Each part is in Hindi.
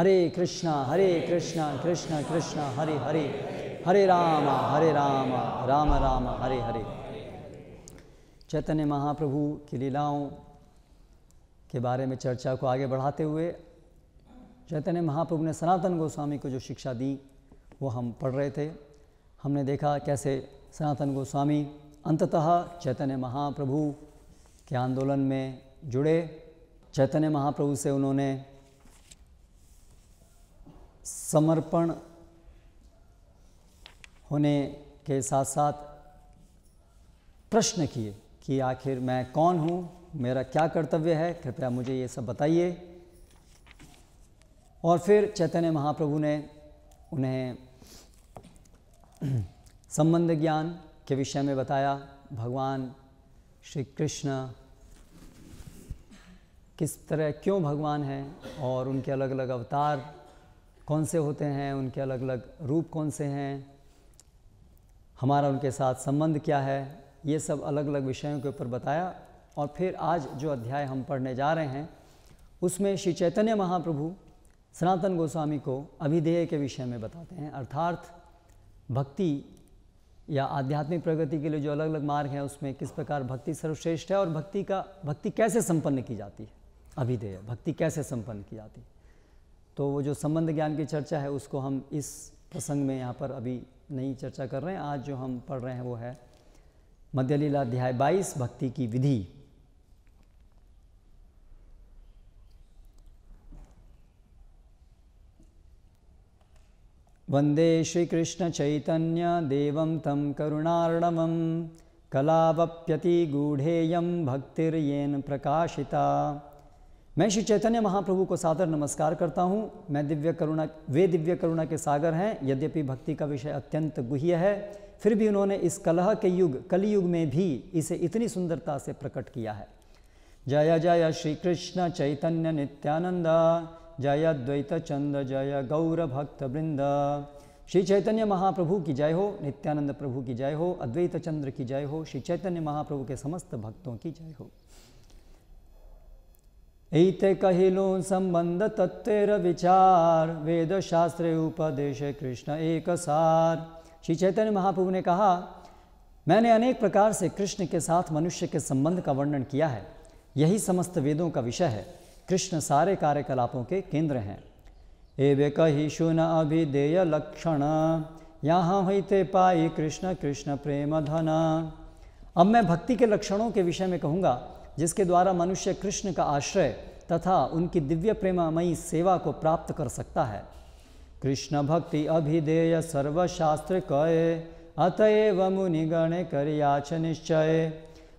कृष्णा कृष्ण कृष्ण हरे हरे, हरे राम राम राम हरे हरे। चैतन्य महाप्रभु की लीलाओं के बारे में चर्चा को आगे बढ़ाते हुए चैतन्य महाप्रभु ने सनातन गोस्वामी को जो शिक्षा दी वो हम पढ़ रहे थे। हमने देखा कैसे सनातन गोस्वामी अंततः चैतन्य महाप्रभु के आंदोलन में जुड़े। चैतन्य महाप्रभु से उन्होंने समर्पण होने के साथ साथ प्रश्न किए कि आखिर मैं कौन हूँ, मेरा क्या कर्तव्य है, कृपया मुझे ये सब बताइए। और फिर चैतन्य महाप्रभु ने उन्हें संबंध ज्ञान के विषय में बताया। भगवान श्री कृष्ण किस तरह क्यों भगवान हैं और उनके अलग अलग अवतार कौन से होते हैं, उनके अलग अलग रूप कौन से हैं, हमारा उनके साथ संबंध क्या है, ये सब अलग अलग विषयों के ऊपर बताया। और फिर आज जो अध्याय हम पढ़ने जा रहे हैं उसमें श्री चैतन्य महाप्रभु सनातन गोस्वामी को अभिधेय के विषय में बताते हैं, अर्थात भक्ति या आध्यात्मिक प्रगति के लिए जो अलग अलग मार्ग हैं उसमें किस प्रकार भक्ति सर्वश्रेष्ठ है और भक्ति कैसे संपन्न की जाती है, अभिधेय भक्ति कैसे संपन्न की जाती है। तो वो जो संबंध ज्ञान की चर्चा है उसको हम इस प्रसंग में यहाँ पर अभी नहीं चर्चा कर रहे हैं। आज जो हम पढ़ रहे हैं वो है मध्य लीला अध्याय 22 भक्ति की विधि। वंदे श्री कृष्ण चैतन्य देवं तं करुणार्णवं कलावप्यति गूढ़ेयं भक्तिर्येन प्रकाशिता। मैं श्री चैतन्य महाप्रभु को सादर नमस्कार करता हूँ। वे दिव्य करुणा के सागर हैं। यद्यपि भक्ति का विषय अत्यंत गुह्य है, फिर भी उन्होंने इस कलह के कलियुग में भी इसे इतनी सुंदरता से प्रकट किया है। जय जय श्री कृष्ण चैतन्य नित्यानंद, जय द्वैत चंद्र जय गौर भक्त वृंद। श्री चैतन्य महाप्रभु की जय हो, नित्यानंद प्रभु की जय हो, अद्वैत चंद्र की जय हो, श्री चैतन्य महाप्रभु के समस्त भक्तों की जय हो। एते कहिलो संबंध तत्वेर विचार, वेद शास्त्रे उपदेश कृष्ण एक सार। श्री चैतन्य महाप्रभु ने कहा, मैंने अनेक प्रकार से कृष्ण के साथ मनुष्य के संबंध का वर्णन किया है। यही समस्त वेदों का विषय है। कृष्ण सारे कार्यकलापों के केंद्र हैं। एवे कहिशु न अभिधेय लक्षण, यहाँ होते पाई कृष्ण कृष्ण प्रेम धन। अब मैं भक्ति के लक्षणों के विषय में कहूँगा जिसके द्वारा मनुष्य कृष्ण का आश्रय तथा उनकी दिव्य प्रेममयी सेवा को प्राप्त कर सकता है। कृष्ण भक्ति अभिधेय सर्वशास्त्र कये, अतएव मुनिगण करियाच निश्चय।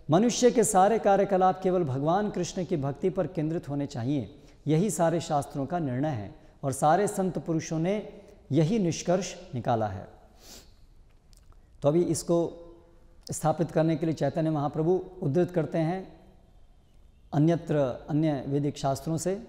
मनुष्य के सारे कार्यकलाप केवल भगवान कृष्ण की भक्ति पर केंद्रित होने चाहिए, यही सारे शास्त्रों का निर्णय है और सारे संत पुरुषों ने यही निष्कर्ष निकाला है। तो अभी इसको स्थापित करने के लिए चैतन्य महाप्रभु उद्धृत करते हैं अन्य वैदिक शास्त्रों से।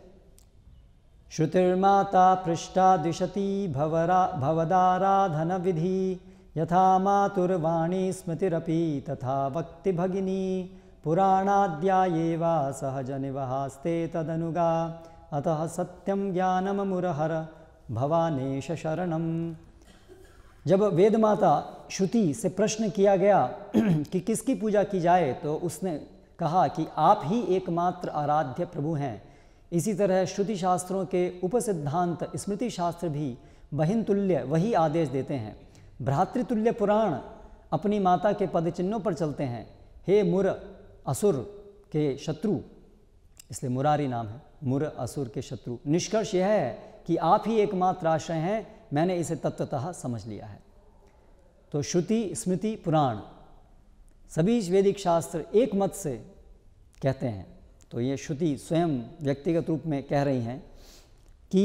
श्रुतिर्माता पृष्ठा दिशति भवदाराधन विधि, यथा मातुर्वाणी स्मृतिरपि तथा भक्ति भगिनी। पुराणाध्यायेवा सहज निवहास्ते तदनुगा, अतः सत्यम ज्ञानम मुरहर भवानेश शरणम। जब वेद माता श्रुति से प्रश्न किया गया कि किसकी पूजा की जाए, तो उसने कहा कि आप ही एकमात्र आराध्य प्रभु हैं। इसी तरह श्रुति शास्त्रों के उपसिद्धांत स्मृति शास्त्र भी बहिन तुल्य वही आदेश देते हैं। भ्रातृतुल्य पुराण अपनी माता के पद चिन्हों पर चलते हैं। हे मुर असुर के शत्रु, इसलिए मुरारी नाम है, मुर असुर के शत्रु। निष्कर्ष यह है कि आप ही एकमात्र आश्रय हैं। मैंने इसे तत्वतः समझ लिया है। तो श्रुति स्मृति पुराण सभी वैदिक शास्त्र एक मत से कहते हैं। तो ये श्रुति स्वयं व्यक्तिगत रूप में कह रही हैं कि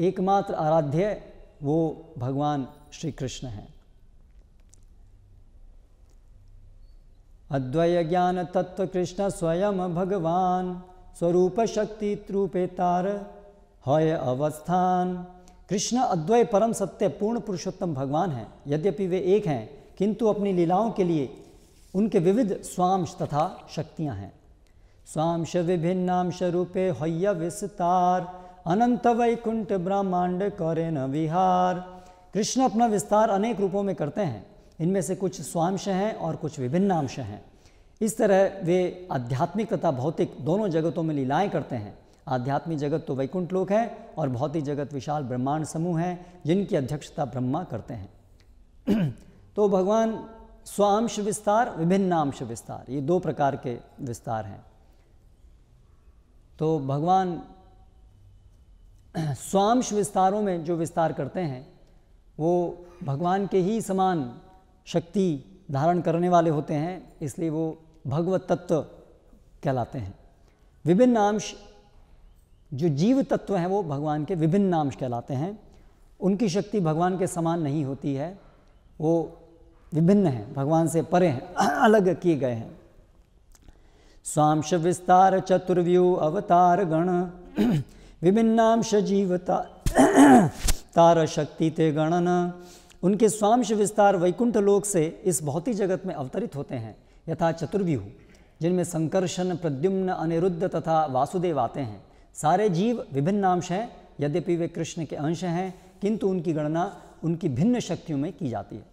एकमात्र आराध्य वो भगवान श्री कृष्ण हैं। अद्वय ज्ञान तत्व कृष्ण स्वयं भगवान, स्वरूप शक्ति रूपेतार हय अवस्थान। कृष्ण अद्वय परम सत्य पूर्ण पुरुषोत्तम भगवान हैं। यद्यपि वे एक हैं, किंतु अपनी लीलाओं के लिए उनके विविध स्वांश तथा शक्तियां हैं। स्वांश विभिन्नांश रूपे हय्य विस्तार, अनंत वैकुंठ ब्रह्मांड करे न विहार। कृष्ण अपना विस्तार अनेक रूपों में करते हैं, इनमें से कुछ स्वांश हैं और कुछ विभिन्न अंश हैं। इस तरह वे आध्यात्मिक तथा भौतिक दोनों जगतों में लीलाएं करते हैं। आध्यात्मिक जगत तो वैकुंठ लोक है और भौतिक जगत विशाल ब्रह्मांड समूह है जिनकी अध्यक्षता ब्रह्मा करते हैं। तो भगवान स्वांश विस्तार, विभिन्नांश विस्तार, ये दो प्रकार के विस्तार हैं। तो भगवान स्वांश विस्तारों में जो विस्तार करते हैं वो भगवान के ही समान शक्ति धारण करने वाले होते हैं, इसलिए वो भगवत तत्व कहलाते हैं। विभिन्न अंश जो जीव तत्व हैं वो भगवान के विभिन्न अंश कहलाते हैं। उनकी शक्ति भगवान के समान नहीं होती है, वो विभिन्न हैं, भगवान से परे हैं, अलग किए गए हैं। स्वांश विस्तार चतुर्व्यूह अवतार गण विभिन्नांश जीवता तार शक्ति ते गणन। उनके स्वांश विस्तार वैकुंठ लोक से इस भौतिक जगत में अवतरित होते हैं यथा चतुर्व्यूह, जिनमें संकर्षण, प्रद्युम्न, अनिरुद्ध तथा वासुदेव आते हैं। सारे जीव विभिन्न अंश हैं, यद्यपि वे कृष्ण के अंश हैं, किंतु उनकी गणना उनकी भिन्न शक्तियों में की जाती है।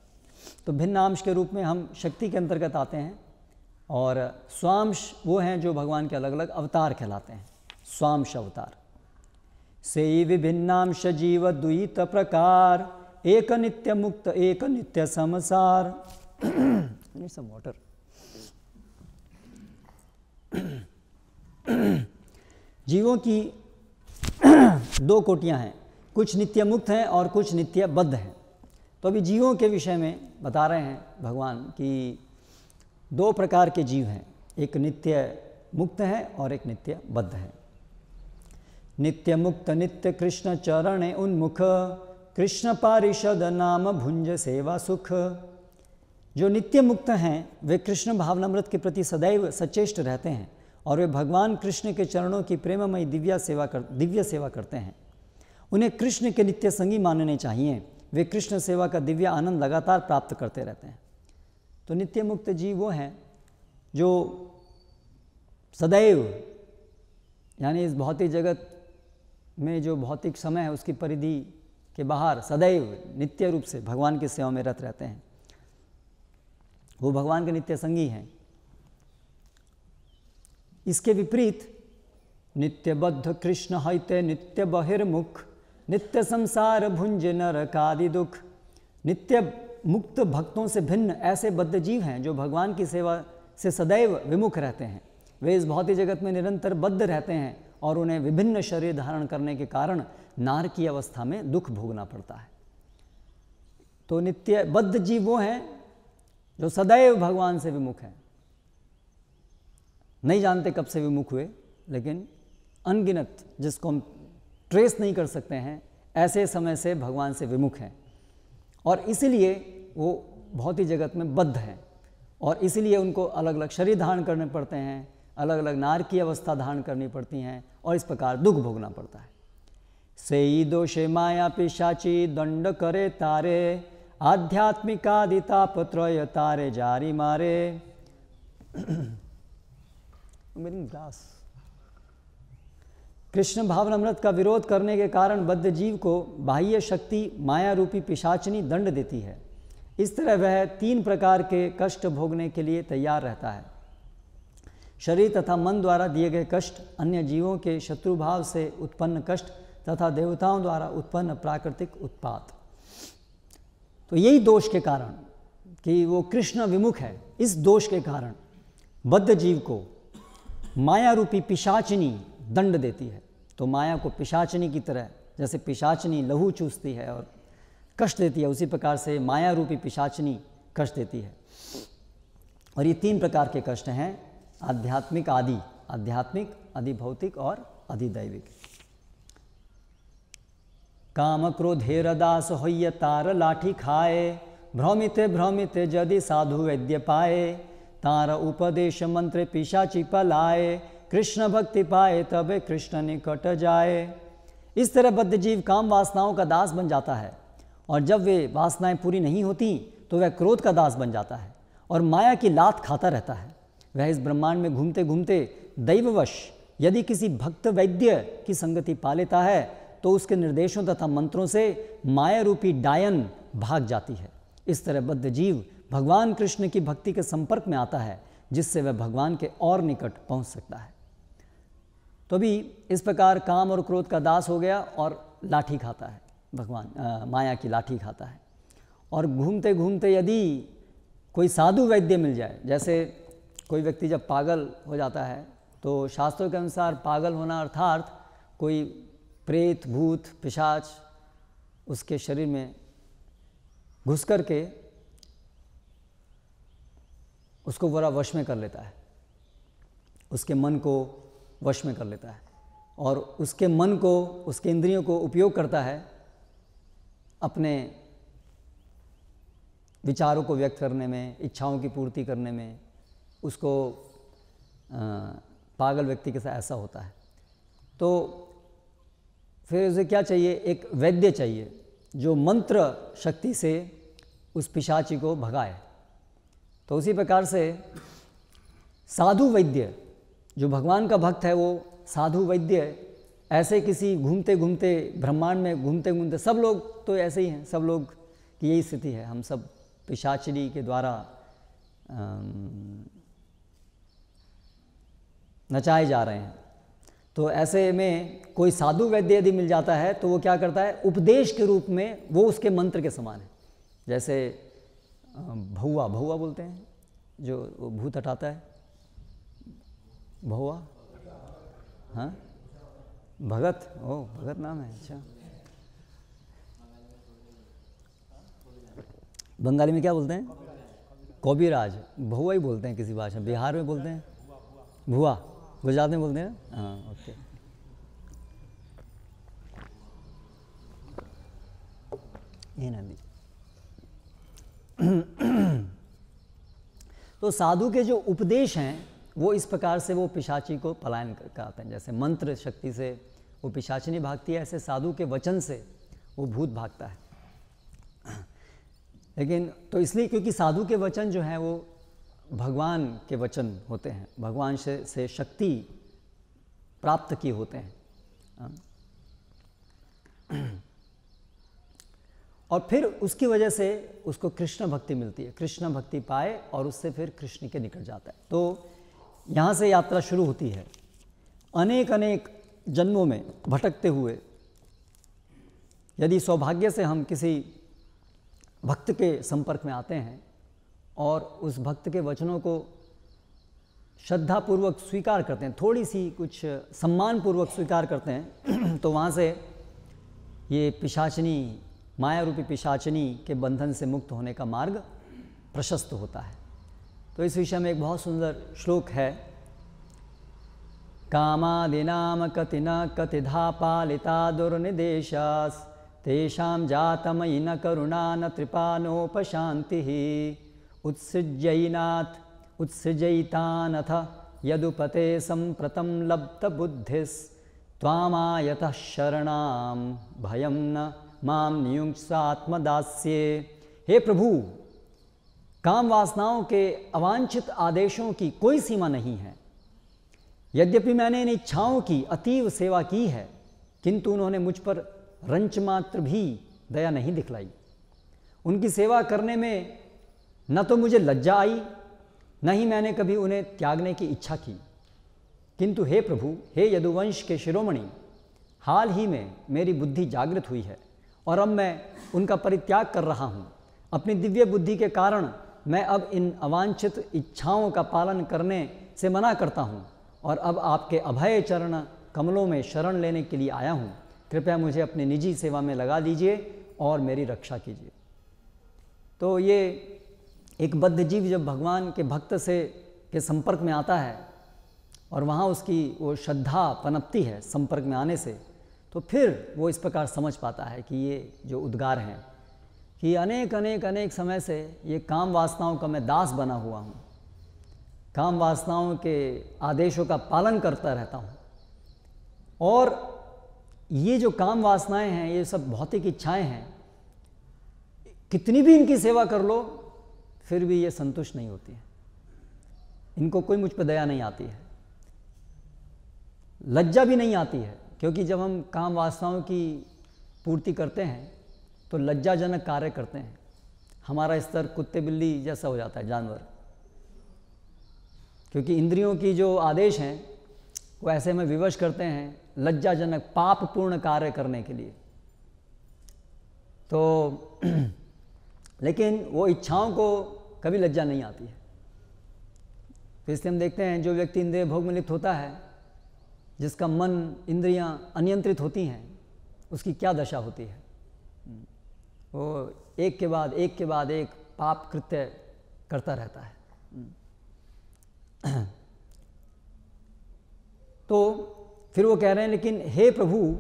तो भिन्न अंश के रूप में हम शक्ति के अंतर्गत आते हैं, और स्वांश वो हैं जो भगवान के अलग अलग अवतार कहलाते हैं, स्वांश अवतार। से विभिन्नांश जीव द्वैत प्रकार, एक नित्य मुक्त एक नित्य समसार। Some water. जीवों की दो कोटियां हैं, कुछ नित्य मुक्त हैं और कुछ नित्य बद्ध हैं। तो अभी जीवों के विषय में बता रहे हैं भगवान कि दो प्रकार के जीव हैं, एक नित्य मुक्त है और एक नित्य बद्ध है। नित्य मुक्त नित्य कृष्ण चरण उन्मुख, कृष्ण पारिषद नाम भुंज सेवा सुख। जो नित्य मुक्त हैं वे कृष्ण भावनामृत के प्रति सदैव सचेष्ट रहते हैं और वे भगवान कृष्ण के चरणों की प्रेममयी दिव्य सेवा करते हैं। उन्हें कृष्ण के नित्य संगी मानने चाहिए, वे कृष्ण सेवा का दिव्य आनंद लगातार प्राप्त करते रहते हैं। तो नित्य मुक्त जीव वो हैं जो सदैव, यानी इस भौतिक जगत में जो भौतिक समय है उसकी परिधि के बाहर सदैव नित्य रूप से भगवान की सेवा में रत रहते हैं। वो भगवान के नित्य संगी हैं। इसके विपरीत नित्यबद्ध कृष्ण हईते नित्य बहिर्मुख, नित्य संसार भुंज नरकादि दुख। नित्य मुक्त भक्तों से भिन्न ऐसे बद्ध जीव हैं जो भगवान की सेवा से सदैव विमुख रहते हैं। वे इस भौतिक जगत में निरंतर बद्ध रहते हैं और उन्हें विभिन्न शरीर धारण करने के कारण नार की अवस्था में दुख भोगना पड़ता है। तो नित्य बद्ध जीव वो हैं जो सदैव भगवान से विमुख हैं, नहीं जानते कब से विमुख हुए, लेकिन अनगिनत, जिसको हम ट्रेस नहीं कर सकते हैं, ऐसे समय से भगवान से विमुख हैं। और इसीलिए वो भौतिक जगत में बद्ध हैं और इसीलिए उनको अलग अलग शरीर धारण करने पड़ते हैं, अलग अलग नार की अवस्था धारण करनी पड़ती हैं और इस प्रकार दुख भोगना पड़ता है। सेई दोषे माया पिशाची दंड करे तारे, आध्यात्मिकादिताप त्रय तारे जारी मारे। कृष्ण भावनामृत का विरोध करने के कारण बद्ध जीव को बाह्य शक्ति माया रूपी पिशाचनी दंड देती है। इस तरह वह 3 प्रकार के कष्ट भोगने के लिए तैयार रहता है। शरीर तथा मन द्वारा दिए गए कष्ट, अन्य जीवों के शत्रुभाव से उत्पन्न कष्ट तथा देवताओं द्वारा उत्पन्न प्राकृतिक उत्पात। तो यही दोष के कारण कि वो कृष्ण विमुख है, इस दोष के कारण बद्ध जीव को माया रूपी पिशाचनी दंड देती है। तो माया को पिशाचनी की तरह, जैसे पिशाचनी लहू चूसती है और कष्ट देती है, उसी प्रकार से माया रूपी पिशाचनी कष्ट देती है। और ये 3 प्रकार के कष्ट हैं, आध्यात्मिक, आदि भौतिक और अधिदैविक। काम क्रोधेर दास होइय तार लाठी खाए, भ्रमिते भ्रमिते यदि साधु वैद्य पाए, तार उपदेश मंत्र पिशाची पलाए, कृष्ण भक्ति पाए तबे कृष्ण निकट जाए। इस तरह बद्ध जीव काम वासनाओं का दास बन जाता है और जब वे वासनाएं पूरी नहीं होती तो वह क्रोध का दास बन जाता है और माया की लात खाता रहता है। वह इस ब्रह्मांड में घूमते घूमते दैववश यदि किसी भक्त वैद्य की संगति पा लेता है तो उसके निर्देशों तथा मंत्रों से माया रूपी डायन भाग जाती है। इस तरह बद्ध जीव भगवान कृष्ण की भक्ति के संपर्क में आता है, जिससे वह भगवान के और निकट पहुंच सकता है। तो भी इस प्रकार काम और क्रोध का दास हो गया और लाठी खाता है, भगवान माया की लाठी खाता है। और घूमते घूमते यदि कोई साधु वैद्य मिल जाए, जैसे कोई व्यक्ति जब पागल हो जाता है तो शास्त्रों के अनुसार पागल होना अर्थात कोई प्रेत भूत पिशाच उसके शरीर में घुस कर के उसको पूरा वश में कर लेता है, उसके मन को वश में कर लेता है और उसके मन को, उसके इंद्रियों को उपयोग करता है अपने विचारों को व्यक्त करने में, इच्छाओं की पूर्ति करने में। उसको पागल व्यक्ति के साथ ऐसा होता है। तो फिर उसे क्या चाहिए? एक वैद्य चाहिए जो मंत्र शक्ति से उस पिशाची को भगाए। तो उसी प्रकार से साधु वैद्य, जो भगवान का भक्त है, वो साधु वैद्य ऐसे किसी घूमते घूमते ब्रह्मांड में घूमते घूमते, सब लोग तो ऐसे ही हैं, सब लोग की यही स्थिति है, हम सब पिशाचिनी के द्वारा नचाए जा रहे हैं। तो ऐसे में कोई साधु वैद्य यदि मिल जाता है तो वो क्या करता है? उपदेश के रूप में वो उसके मंत्र के समान है। जैसे भौवा बोलते हैं, जो भूत हटाता है, भौवा, हाँ, भगत, ओ भगत नाम है, अच्छा। बंगाली में क्या बोलते हैं? कविराज, भौवा ही बोलते हैं किसी भाषा, बिहार में बोलते हैं भुआ, गुजरात में बोलते हैं, हाँ, ओके। ये ना तो साधु के जो उपदेश हैं वो इस प्रकार से वो पिशाची को पलायन कराते हैं। जैसे मंत्र शक्ति से वो पिशाचिनी भागती है, ऐसे साधु के वचन से वो भूत भागता है। लेकिन तो इसलिए क्योंकि साधु के वचन जो हैं वो भगवान के वचन होते हैं, भगवान से शक्ति प्राप्त किए होते हैं। और फिर उसकी वजह से उसको कृष्ण भक्ति मिलती है, कृष्ण भक्ति पाए और उससे फिर कृष्ण के निकट जाता है। तो यहाँ से यात्रा शुरू होती है। अनेक अनेक जन्मों में भटकते हुए यदि सौभाग्य से हम किसी भक्त के संपर्क में आते हैं और उस भक्त के वचनों को श्रद्धापूर्वक स्वीकार करते हैं, थोड़ी सी कुछ सम्मानपूर्वक स्वीकार करते हैं, तो वहाँ से ये पिशाचिनी, माया रूपी पिशाचिनी के बंधन से मुक्त होने का मार्ग प्रशस्त होता है। तो इस विषय में एक बहुत सुंदर श्लोक है। कामादिनाम कतिना कतिधा पालिता दुर्निदेशास तेषां जातमयि न करुणा न त्रिपानोपशान्तिः उत्सृजयितानथ यदुपते संप्रतं लब्धबुद्धिस्त्वामायतः शरणां भयं न मां नियुङ्क्तात्मदास्ये। हे प्रभु, काम वासनाओं के अवांछित आदेशों की कोई सीमा नहीं है। यद्यपि मैंने इन इच्छाओं की अतीव सेवा की है, किंतु उन्होंने मुझ पर रंच मात्र भी दया नहीं दिखलाई। उनकी सेवा करने में न तो मुझे लज्जा आई, न ही मैंने कभी उन्हें त्यागने की इच्छा की। किंतु हे प्रभु, हे यदुवंश के शिरोमणि, हाल ही में मेरी बुद्धि जागृत हुई है और अब मैं उनका परित्याग कर रहा हूँ। अपनी दिव्य बुद्धि के कारण मैं अब इन अवांछित इच्छाओं का पालन करने से मना करता हूँ और अब आपके अभय चरण कमलों में शरण लेने के लिए आया हूँ। कृपया मुझे अपनी निजी सेवा में लगा दीजिए और मेरी रक्षा कीजिए। तो ये एक बद्ध जीव जब भगवान के भक्त के संपर्क में आता है और वहाँ उसकी वो श्रद्धा पनपती है संपर्क में आने से, तो फिर वो इस प्रकार समझ पाता है कि ये जो उद्गार हैं कि अनेक अनेक अनेक समय से ये काम वासनाओं का मैं दास बना हुआ हूँ, काम वासनाओं के आदेशों का पालन करता रहता हूँ। और ये जो काम वासनाएं हैं, ये सब भौतिक इच्छाएं हैं, कितनी भी इनकी सेवा कर लो फिर भी ये संतुष्ट नहीं होती है, इनको कोई मुझ पर दया नहीं आती है। लज्जा भी नहीं आती है, क्योंकि जब हम काम वासनाओं की पूर्ति करते हैं तो लज्जाजनक कार्य करते हैं, हमारा स्तर कुत्ते बिल्ली जैसा हो जाता है, जानवर। क्योंकि इंद्रियों की जो आदेश हैं वो ऐसे में विवश करते हैं लज्जाजनक पापपूर्ण कार्य करने के लिए। तो लेकिन वो इच्छाओं को कभी लज्जा नहीं आती है। तो इसलिए हम देखते हैं जो व्यक्ति इंद्रिय भोग में लिप्त होता है, जिसका मन इंद्रियां अनियंत्रित होती हैं, उसकी क्या दशा होती है। वो एक के बाद एक पाप कृत्य करता रहता है। तो फिर वो कह रहे हैं, लेकिन हे प्रभु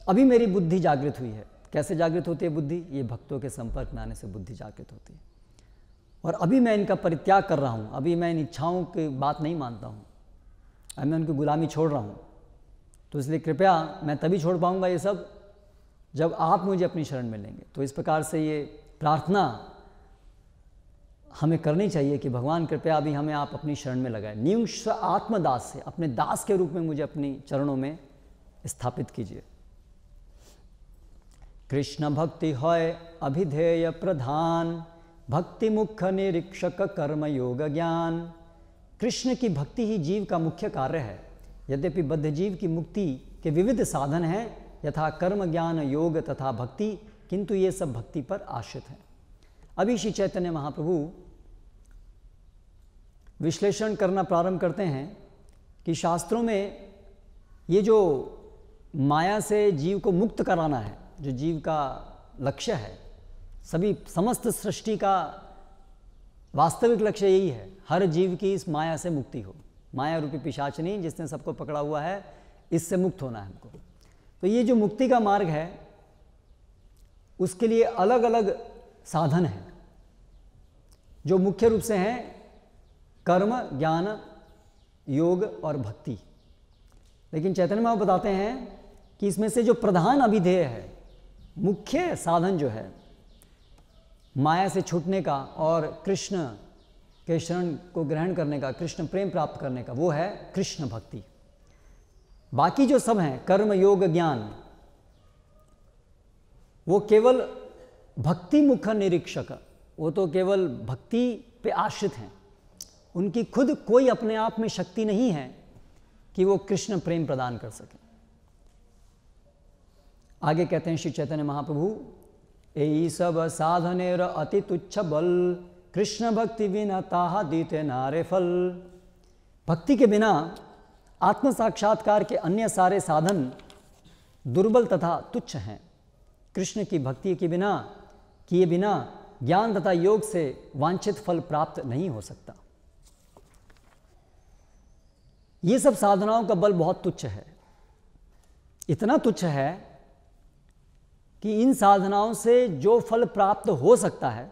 अभी मेरी बुद्धि जागृत हुई है। कैसे जागृत होती है बुद्धि? ये भक्तों के संपर्क में आने से बुद्धि जागृत होती है। और अभी मैं इनका परित्याग कर रहा हूँ, अभी मैं इन इच्छाओं की बात नहीं मानता हूँ, अभी मैं उनकी गुलामी छोड़ रहा हूँ। तो इसलिए कृपया मैं तभी छोड़ पाऊँगा ये सब जब आप मुझे अपनी शरण में लेंगे। तो इस प्रकार से ये प्रार्थना हमें करनी चाहिए कि भगवान कृपया अभी हमें आप अपनी शरण में लगाए, नियुष्य आत्मदास से, अपने दास के रूप में मुझे अपनी चरणों में स्थापित कीजिए। कृष्ण भक्ति है अभिधेय प्रधान, भक्ति मुख्य निरीक्षक कर्म योग ज्ञान। कृष्ण की भक्ति ही जीव का मुख्य कार्य है। यद्यपि बद्ध जीव की मुक्ति के विविध साधन हैं, यथा कर्म ज्ञान योग तथा भक्ति, किंतु ये सब भक्ति पर आश्रित हैं। अभी श्री चैतन्य महाप्रभु विश्लेषण करना प्रारंभ करते हैं कि शास्त्रों में ये जो माया से जीव को मुक्त कराना है, जो जीव का लक्ष्य है, समस्त सृष्टि का वास्तविक लक्ष्य यही है, हर जीव की इस माया से मुक्ति हो। माया रूपी पिशाचिनी जिसने सबको पकड़ा हुआ है, इससे मुक्त होना है हमको। तो ये जो मुक्ति का मार्ग है, उसके लिए अलग अलग साधन हैं, जो मुख्य रूप से हैं कर्म ज्ञान योग और भक्ति। लेकिन चैतन्य महाप्रभु बताते हैं कि इसमें से जो प्रधान अभिधेय है, मुख्य साधन जो है माया से छूटने का और कृष्ण के शरण को ग्रहण करने का, कृष्ण प्रेम प्राप्त करने का, वो है कृष्ण भक्ति। बाकी जो सब हैं कर्म योग ज्ञान, वो केवल भक्ति मुख निरीक्षक, वो तो केवल भक्ति पे आश्रित हैं। उनकी खुद कोई अपने आप में शक्ति नहीं है कि वो कृष्ण प्रेम प्रदान कर सके। आगे कहते हैं श्री चैतन्य महाप्रभु, एई सब साधनेर अति तुच्छ बल, कृष्ण भक्ति बिना ताहा दीते नारे फल। भक्ति के बिना आत्म साक्षात्कार के अन्य सारे साधन दुर्बल तथा तुच्छ हैं। कृष्ण की भक्ति के बिना किए बिना ज्ञान तथा योग से वांछित फल प्राप्त नहीं हो सकता। ये सब साधनाओं का बल बहुत तुच्छ है, इतना तुच्छ है कि इन साधनाओं से जो फल प्राप्त हो सकता है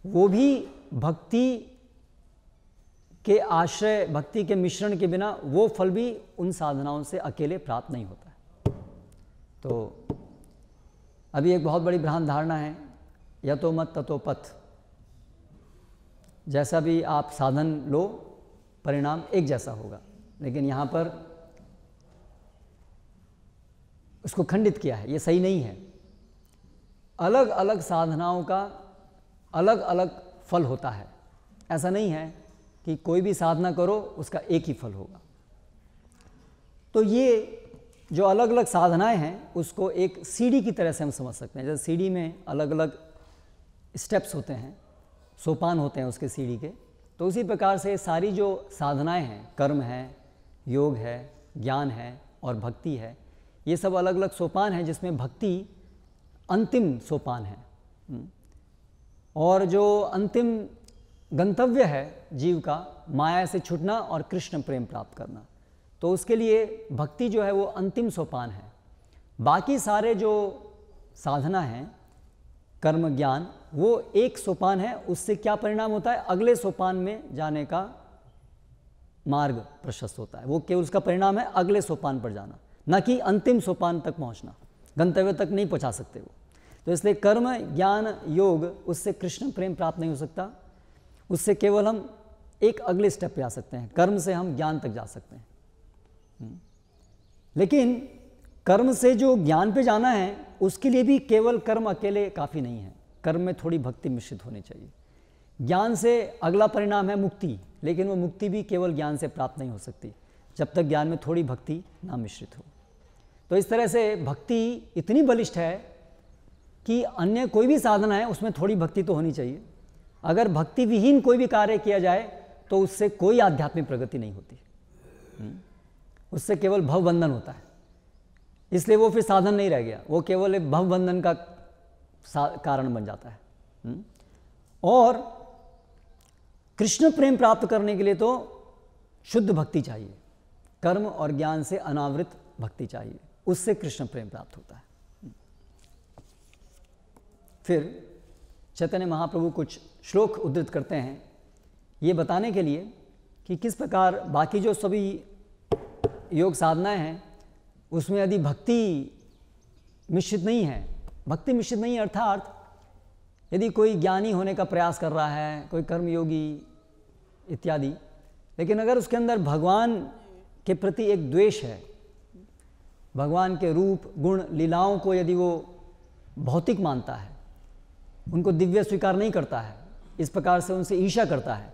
वो भी भक्ति के आश्रय, भक्ति के मिश्रण के बिना वो फल भी उन साधनाओं से अकेले प्राप्त नहीं होता है। तो अभी एक बहुत बड़ी भ्रांत धारणा है, यतो मत ततो पथ। जैसा भी आप साधन लो परिणाम एक जैसा होगा, लेकिन यहाँ पर उसको खंडित किया है, ये सही नहीं है। अलग अलग साधनाओं का अलग अलग फल होता है। ऐसा नहीं है कि कोई भी साधना करो उसका एक ही फल होगा। तो ये जो अलग अलग साधनाएं हैं उसको एक सीढ़ी की तरह से हम समझ सकते हैं। जैसे सीढ़ी में अलग अलग स्टेप्स होते हैं, सोपान होते हैं उसके सीढ़ी के, तो उसी प्रकार से सारी जो साधनाएं हैं, कर्म है, योग है, ज्ञान है और भक्ति है, ये सब अलग अलग सोपान हैं जिसमें भक्ति अंतिम सोपान है। और जो अंतिम गंतव्य है जीव का, माया से छूटना और कृष्ण प्रेम प्राप्त करना, तो उसके लिए भक्ति जो है वो अंतिम सोपान है। बाकी सारे जो साधना हैं, कर्म ज्ञान, वो एक सोपान है। उससे क्या परिणाम होता है? अगले सोपान में जाने का मार्ग प्रशस्त होता है। वो केवल उसका परिणाम है अगले सोपान पर जाना, न कि अंतिम सोपान तक पहुंचना। गंतव्य तक नहीं पहुंचा सकते वो। तो इसलिए कर्म ज्ञान योग, उससे कृष्ण प्रेम प्राप्त नहीं हो सकता। उससे केवल हम एक अगले स्टेप पे जा सकते हैं। कर्म से हम ज्ञान तक जा सकते हैं, लेकिन कर्म से जो ज्ञान पे जाना है उसके लिए भी केवल कर्म अकेले काफ़ी नहीं है, कर्म में थोड़ी भक्ति मिश्रित होनी चाहिए। ज्ञान से अगला परिणाम है मुक्ति, लेकिन वो मुक्ति भी केवल ज्ञान से प्राप्त नहीं हो सकती जब तक ज्ञान में थोड़ी भक्ति ना मिश्रित हो। तो इस तरह से भक्ति इतनी बलिष्ठ है कि अन्य कोई भी साधना है उसमें थोड़ी भक्ति तो होनी चाहिए। अगर भक्ति विहीन कोई भी कार्य किया जाए तो उससे कोई आध्यात्मिक प्रगति नहीं होती, उससे केवल भवबंधन होता है। इसलिए वो फिर साधन नहीं रह गया, वो केवल एक भवबंधन का कारण बन जाता है। और कृष्ण प्रेम प्राप्त करने के लिए तो शुद्ध भक्ति चाहिए, कर्म और ज्ञान से अनावृत भक्ति चाहिए, उससे कृष्ण प्रेम प्राप्त होता है। फिर चैतन्य महाप्रभु कुछ श्लोक उद्धृत करते हैं ये बताने के लिए कि किस प्रकार बाकी जो सभी योग साधनाएं हैं उसमें यदि भक्ति मिश्रित नहीं है, भक्ति मिश्रित नहीं है अर्थात यदि कोई ज्ञानी होने का प्रयास कर रहा है, कोई कर्मयोगी इत्यादि, लेकिन अगर उसके अंदर भगवान के प्रति एक द्वेष है, भगवान के रूप गुण लीलाओं को यदि वो भौतिक मानता है, उनको दिव्य स्वीकार नहीं करता है, इस प्रकार से उनसे ईर्ष्या करता है,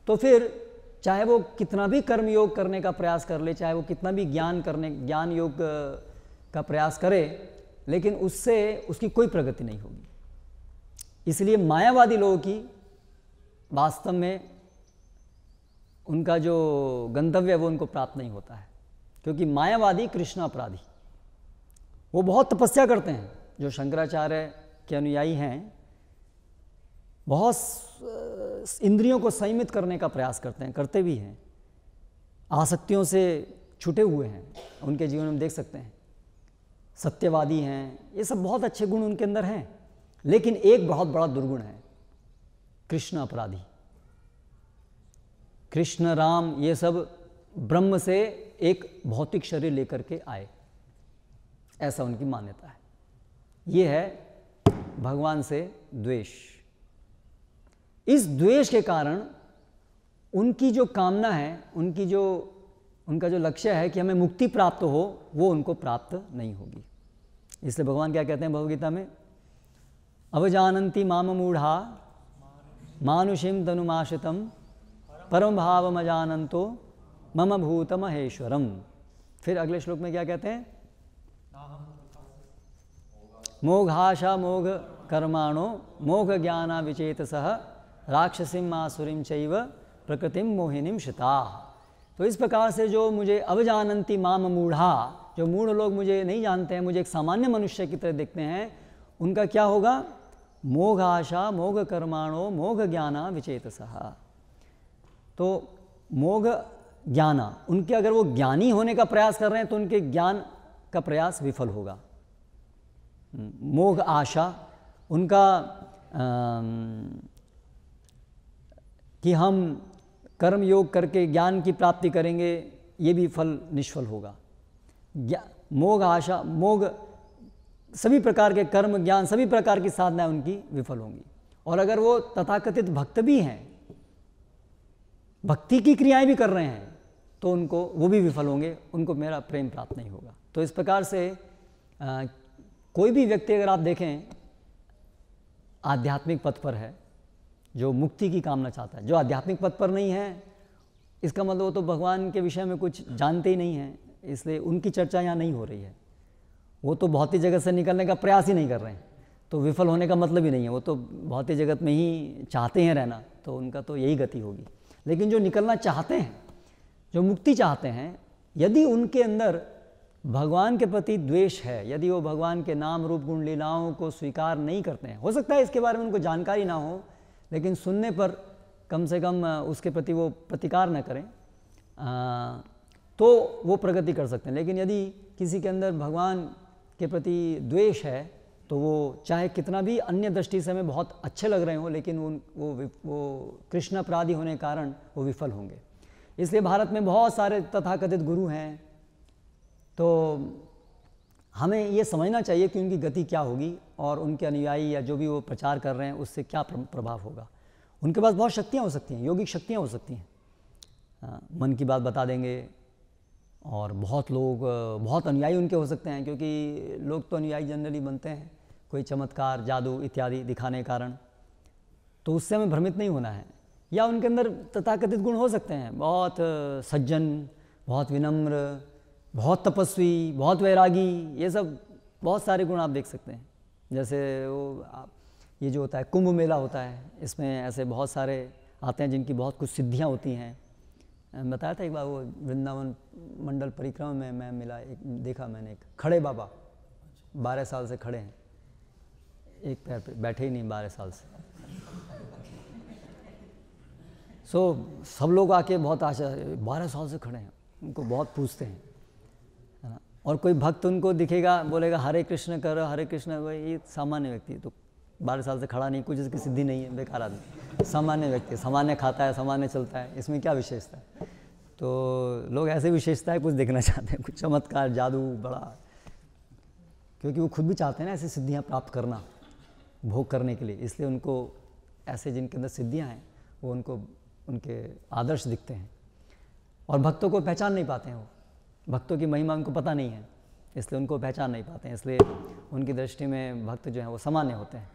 तो फिर चाहे वो कितना भी कर्म योग करने का प्रयास कर ले, चाहे वो कितना भी ज्ञान योग का प्रयास करे, लेकिन उससे उसकी कोई प्रगति नहीं होगी। इसलिए मायावादी लोगों की वास्तव में उनका जो गंतव्य है वो उनको प्राप्त नहीं होता है, क्योंकि मायावादी कृष्ण अपराधी, वो बहुत तपस्या करते हैं। जो शंकराचार्य के अनुयायी हैं बहुत इंद्रियों को संयमित करने का प्रयास करते हैं, करते भी हैं, आसक्तियों से छूटे हुए हैं, उनके जीवन में देख सकते हैं, सत्यवादी हैं, ये सब बहुत अच्छे गुण उनके अंदर हैं। लेकिन एक बहुत बड़ा दुर्गुण है, कृष्ण अपराधी। कृष्ण राम ये सब ब्रह्म से एक भौतिक शरीर लेकर के आए, ऐसा उनकी मान्यता है। ये है भगवान से द्वेष। इस द्वेष के कारण उनकी जो कामना है, उनका जो लक्ष्य है कि हमें मुक्ति प्राप्त हो, वो उनको प्राप्त नहीं होगी। इसलिए भगवान क्या कहते हैं भगवद्गीता में, अवजानन्ति माम मूढ़ा मानुषिम तनुमाश्रितम परम भावमजानन्तो मम भूत महेश्वरम। फिर अगले श्लोक में क्या कहते हैं, मोघाशा मोघ कर्माणो मोघ ज्ञाना विचेतसः राक्षसीम आसुरीम चैव प्रकृतिम मोहिनीम श्रिता। तो इस प्रकार से जो मुझे अवजानन्ति माम मूढ़ा, जो मूढ़ लोग मुझे नहीं जानते हैं, मुझे एक सामान्य मनुष्य की तरह देखते हैं, उनका क्या होगा, मोघ आशा मोघ कर्माणो मोघ ज्ञाना विचेतसः। तो मोघ ज्ञाना, उनके अगर वो ज्ञानी होने का प्रयास कर रहे हैं तो उनके ज्ञान का प्रयास विफल होगा। मोघ आशा, उनका कि हम कर्म योग करके ज्ञान की प्राप्ति करेंगे, ये भी फल निष्फल होगा। मोघ आशा मोघ, सभी प्रकार के कर्म ज्ञान सभी प्रकार की साधनाएं उनकी विफल होंगी। और अगर वो तथाकथित भक्त भी हैं, भक्ति की क्रियाएं भी कर रहे हैं, तो उनको वो भी विफल होंगे, उनको मेरा प्रेम प्राप्त नहीं होगा। तो इस प्रकार से कोई भी व्यक्ति अगर आप देखें आध्यात्मिक पथ पर है, जो मुक्ति की कामना चाहता है, जो आध्यात्मिक पथ पर नहीं है, इसका मतलब वो तो भगवान के विषय में कुछ जानते ही नहीं हैं, इसलिए उनकी चर्चा यहाँ नहीं हो रही है। वो तो भौतिक जगत से निकलने का प्रयास ही नहीं कर रहे हैं, तो विफल होने का मतलब ही नहीं है। वो तो भौतिक जगत में ही चाहते हैं रहना, तो उनका तो यही गति होगी। लेकिन जो निकलना चाहते हैं, जो मुक्ति चाहते हैं, यदि उनके अंदर भगवान के प्रति द्वेष है, यदि वो भगवान के नाम रूप गुण लीलाओं को स्वीकार नहीं करते हैं, हो सकता है इसके बारे में उनको जानकारी ना हो, लेकिन सुनने पर कम से कम उसके प्रति वो प्रतिकार न करें, तो वो प्रगति कर सकते हैं। लेकिन यदि किसी के अंदर भगवान के प्रति द्वेष है, तो वो चाहे कितना भी अन्य दृष्टि से हमें बहुत अच्छे लग रहे हों, लेकिन वो कृष्ण अपराधी होने के कारण वो विफल होंगे। इसलिए भारत में बहुत सारे तथाकथित गुरु हैं, तो हमें ये समझना चाहिए कि उनकी गति क्या होगी और उनके अनुयायी या जो भी वो प्रचार कर रहे हैं उससे क्या प्रभाव होगा। उनके पास बहुत शक्तियाँ हो सकती हैं, यौगिक शक्तियाँ हो सकती हैं, मन की बात बता देंगे और बहुत लोग बहुत अनुयायी उनके हो सकते हैं, क्योंकि लोग तो अनुयायी जनरली बनते हैं कोई चमत्कार, जादू इत्यादि दिखाने के कारण, तो उससे हमें भ्रमित नहीं होना है। या उनके अंदर तथाकथित गुण हो सकते हैं, बहुत सज्जन, बहुत विनम्र, बहुत तपस्वी, बहुत वैरागी, ये सब बहुत सारे गुण आप देख सकते हैं। जैसे वो ये जो होता है कुंभ मेला होता है, इसमें ऐसे बहुत सारे आते हैं जिनकी बहुत कुछ सिद्धियां होती हैं। बताया था एक बार वो वृंदावन मंडल परिक्रमा में मैं मिला, एक देखा मैंने, एक खड़े बाबा 12 साल से खड़े हैं, एक पैर पे बैठे ही नहीं 12 साल से। सब लोग आके बहुत आश्चर्य, 12 साल से खड़े हैं, उनको बहुत पूछते हैं, है ना। और कोई भक्त उनको दिखेगा, बोलेगा हरे कृष्ण कर, हरे कृष्ण, ये सामान्य व्यक्ति तो 12 साल से खड़ा नहीं, कुछ इसकी सिद्धि नहीं है, बेकार आदमी, सामान्य व्यक्ति, सामान्य खाता है, सामान्य चलता है, इसमें क्या विशेषता है। तो लोग ऐसे विशेषताएं कुछ देखना चाहते हैं, कुछ चमत्कार, जादू बड़ा, क्योंकि वो खुद भी चाहते हैं ना ऐसी सिद्धियां प्राप्त करना, भोग करने के लिए, इसलिए उनको ऐसे जिनके अंदर सिद्धियां हैं वो उनको उनके आदर्श दिखते हैं। और भक्तों को पहचान नहीं पाते हैं, वो भक्तों की महिमा उनको पता नहीं है, इसलिए उनको पहचान नहीं पाते हैं, इसलिए उनकी दृष्टि में भक्त जो हैं वो सामान्य होते हैं,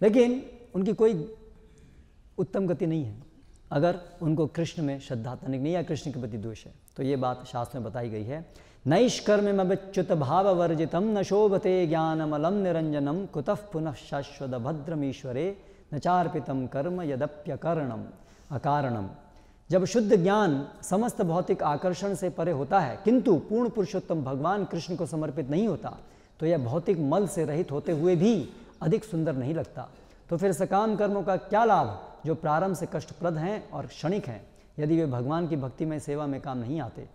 लेकिन उनकी कोई उत्तम गति नहीं है अगर उनको कृष्ण में श्रद्धा तनिक नहीं या कृष्ण के प्रति द्वेष है। तो ये बात शास्त्र में बताई गई है। नैष्कर्म्यमच्युत भाववर्जितम न शोभते ज्ञानमलम निरंजनम कुतः पुनः शाश्वत भद्रमीश्वरे न चार्पितम कर्म यदप्यकरणम अकारणम। जब शुद्ध ज्ञान समस्त भौतिक आकर्षण से परे होता है किंतु पूर्ण पुरुषोत्तम भगवान कृष्ण को समर्पित नहीं होता, तो यह भौतिक मल से रहित होते हुए भी अधिक सुंदर नहीं लगता। तो फिर सकाम कर्मों का क्या लाभ जो प्रारंभ से कष्टप्रद हैं और क्षणिक हैं, यदि वे भगवान की भक्तिमय सेवा में काम नहीं आते।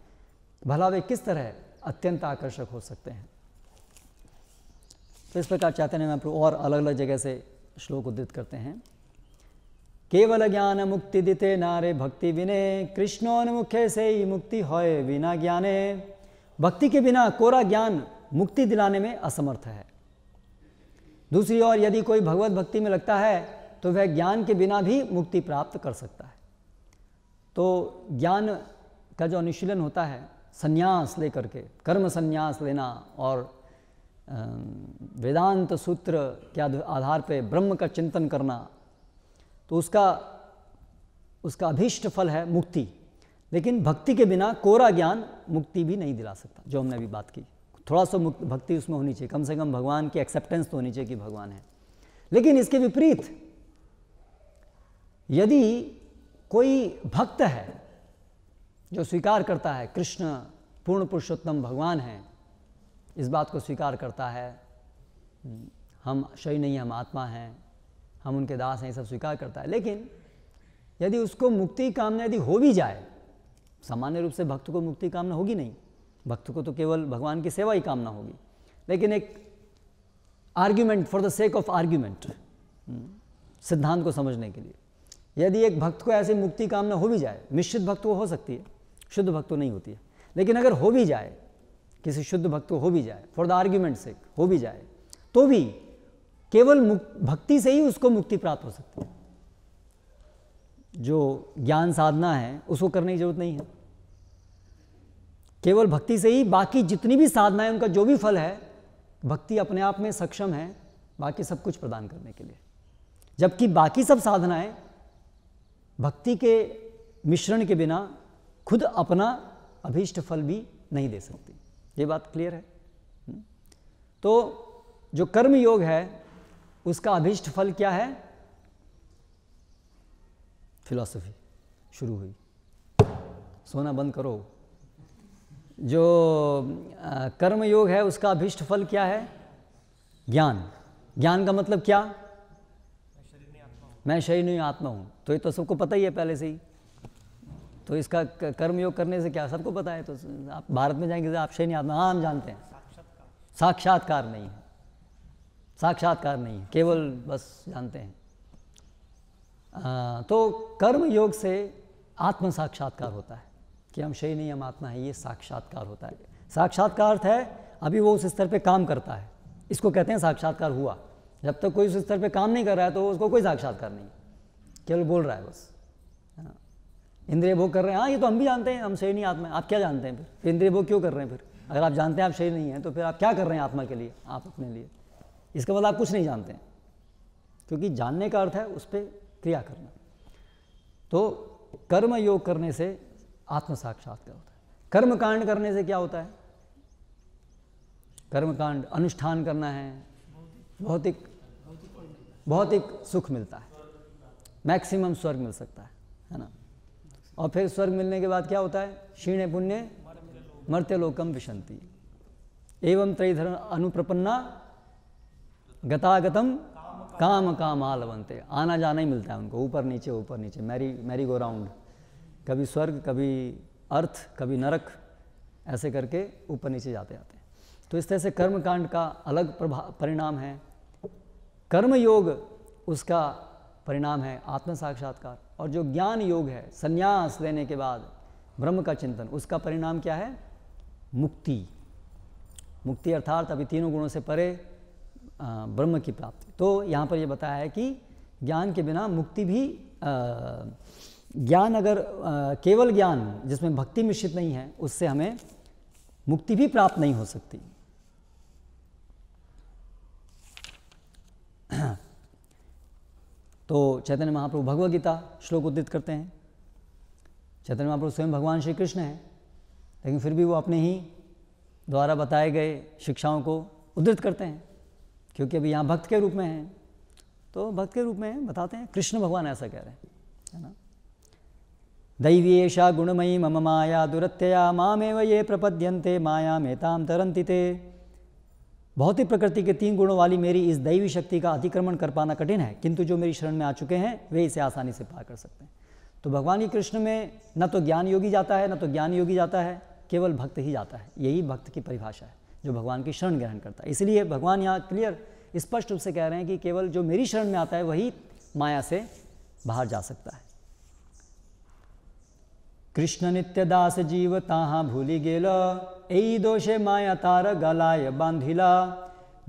भला वे किस तरह अत्यंत आकर्षक हो सकते हैं। तो इस प्रकार चैतन्य महाप्रभु और अलग अलग जगह से श्लोक उद्धृत करते हैं। केवल ज्ञान मुक्ति दिते नारे भक्ति विने, कृष्णोन्मुखे से ही मुक्ति होए बिना ज्ञाने। भक्ति के बिना कोरा ज्ञान मुक्ति दिलाने में असमर्थ है। दूसरी ओर यदि कोई भगवत भक्ति में लगता है तो वह ज्ञान के बिना भी मुक्ति प्राप्त कर सकता है। तो ज्ञान का जो अनुशीलन होता है, संन्यास लेकर के, कर्म संन्यास लेना और वेदांत सूत्र के आधार पे ब्रह्म का चिंतन करना, तो उसका अभीष्ट फल है मुक्ति। लेकिन भक्ति के बिना कोरा ज्ञान मुक्ति भी नहीं दिला सकता, जो हमने अभी बात की। थोड़ा सा भक्ति उसमें होनी चाहिए, कम से कम भगवान की एक्सेप्टेंस तो होनी चाहिए कि भगवान है। लेकिन इसके विपरीत यदि कोई भक्त है जो स्वीकार करता है कृष्ण पूर्ण पुरुषोत्तम भगवान है, इस बात को स्वीकार करता है, हम शरीर नहीं, हम आत्मा हैं, हम उनके दास हैं, ये सब स्वीकार करता है, लेकिन यदि उसको मुक्ति कामना यदि हो भी जाए, सामान्य रूप से भक्त को मुक्ति कामना होगी नहीं, भक्त को तो केवल भगवान की सेवा ही कामना होगी। लेकिन एक argument, for the sake of argument, सिद्धांत को समझने के लिए, यदि एक भक्त को ऐसी मुक्ति कामना हो भी जाए, मिश्रित भक्त को हो सकती है, शुद्ध भक्त को नहीं होती है, लेकिन अगर हो भी जाए, किसी शुद्ध भक्त को हो भी जाए, फॉर द आर्ग्यूमेंट सेक हो भी जाए, तो भी केवल भक्ति से ही उसको मुक्ति प्राप्त हो सकती है। जो ज्ञान साधना है उसको करने की जरूरत नहीं है, केवल भक्ति से ही बाकी जितनी भी साधनाएं, उनका जो भी फल है, भक्ति अपने आप में सक्षम है बाकी सब कुछ प्रदान करने के लिए। जबकि बाकी सब साधनाएं भक्ति के मिश्रण के बिना खुद अपना अभीष्ट फल भी नहीं दे सकती। ये बात क्लियर है। तो जो कर्म योग है उसका अभीष्ट फल क्या है? फिलॉसफी शुरू हुई, सोना बंद करो। जो कर्म योग है उसका अभीष्ट फल क्या है? ज्ञान। ज्ञान का मतलब क्या? मैं शरीर नहीं आत्मा हूँ। तो ये तो सबको पता ही है पहले से ही। तो इसका कर्म योग करने से क्या, सबको पता है। तो आप भारत में जाएंगे आप शरीर नहीं आत्मा, हाँ हम जानते हैं, साक्षात्कार नहीं है, साक्षात्कार नहीं है, केवल बस जानते हैं। तो कर्म योग से आत्म साक्षात्कार होता है कि हम शरीर नहीं हम आत्मा है, ये साक्षात्कार होता है। साक्षात्कार अर्थ है अभी वो उस स्तर पे काम करता है, इसको कहते हैं साक्षात्कार हुआ। जब तक कोई उस स्तर पे काम नहीं कर रहा है तो उसको कोई साक्षात्कार नहीं, केवल बोल रहा है बस। इंद्रिय भोग कर रहे हैं, हाँ ये तो हम भी जानते हैं हम शरीर नहीं आत्मा है। आप क्या जानते हैं फिर इंद्रिय भोग क्यों कर रहे हैं? फिर अगर आप जानते हैं आप शरीर नहीं है तो फिर आप क्या कर रहे हैं आत्मा के लिए, आप अपने लिए? इसका मतलब आप कुछ नहीं जानते हैं, क्योंकि जानने का अर्थ है उस पर क्रिया करना। तो कर्म योग करने से आत्म साक्षात्कार होता है। कर्म कांड करने से क्या होता है? कर्म कांड अनुष्ठान करना है, भौतिक सुख मिलता है, मैक्सिमम स्वर्ग मिल सकता है ना। और फिर स्वर्ग मिलने के बाद क्या होता है? क्षीणे पुण्य मर्त्यलोकम विशंति एवं त्रैधर्म अनुप्रपन्ना गतागतम काम कामा लवंते। आना जाना ही मिलता है उनको, ऊपर नीचे मैरी गो राउंड, कभी स्वर्ग कभी अर्थ कभी नरक, ऐसे करके ऊपर नीचे जाते हैं। तो इस तरह से कर्म कांड का अलग परिणाम है, कर्म योग उसका परिणाम है आत्म साक्षात्कार। और जो ज्ञान योग है, संन्यास लेने के बाद ब्रह्म का चिंतन, उसका परिणाम क्या है? मुक्ति। मुक्ति अर्थात अभी तीनों गुणों से परे ब्रह्म की प्राप्ति। तो यहाँ पर यह बताया है कि ज्ञान के बिना मुक्ति भी, ज्ञान अगर केवल ज्ञान जिसमें भक्ति मिश्रित नहीं है, उससे हमें मुक्ति भी प्राप्त नहीं हो सकती। तो चैतन्य महाप्रभु भगवद गीता श्लोक उद्धृत करते हैं। चैतन्य महाप्रभु स्वयं भगवान श्री कृष्ण हैं, लेकिन फिर भी वो अपने ही द्वारा बताए गए शिक्षाओं को उद्धृत करते हैं, क्योंकि अभी यहाँ भक्त के रूप में हैं। तो भक्त के रूप में बताते हैं, कृष्ण भगवान ऐसा कह रहे हैं, है ना। दैवी एषा गुणमयी मम माया दुरत्यया मामेव ये प्रपद्यन्ते माया मेताम तरन्ति ते। भौतिक प्रकृति के 3 गुणों वाली मेरी इस दैवी शक्ति का अतिक्रमण कर पाना कठिन है, किंतु जो मेरी शरण में आ चुके हैं वे इसे आसानी से पार कर सकते हैं। तो भगवान की कृष्ण में न तो ज्ञान योगी जाता है, न तो ज्ञान योगी जाता है, केवल भक्त ही जाता है। यही भक्त की परिभाषा है, जो भगवान की शरण ग्रहण करता है। इसलिए भगवान यहाँ क्लियर स्पष्ट रूप से कह रहे हैं कि केवल जो मेरी शरण में आता है वही माया से बाहर जा सकता है। कृष्ण नित्य दास जीव ताहा भूली गेला, एई दोषे माया तार गलाय बांधिला।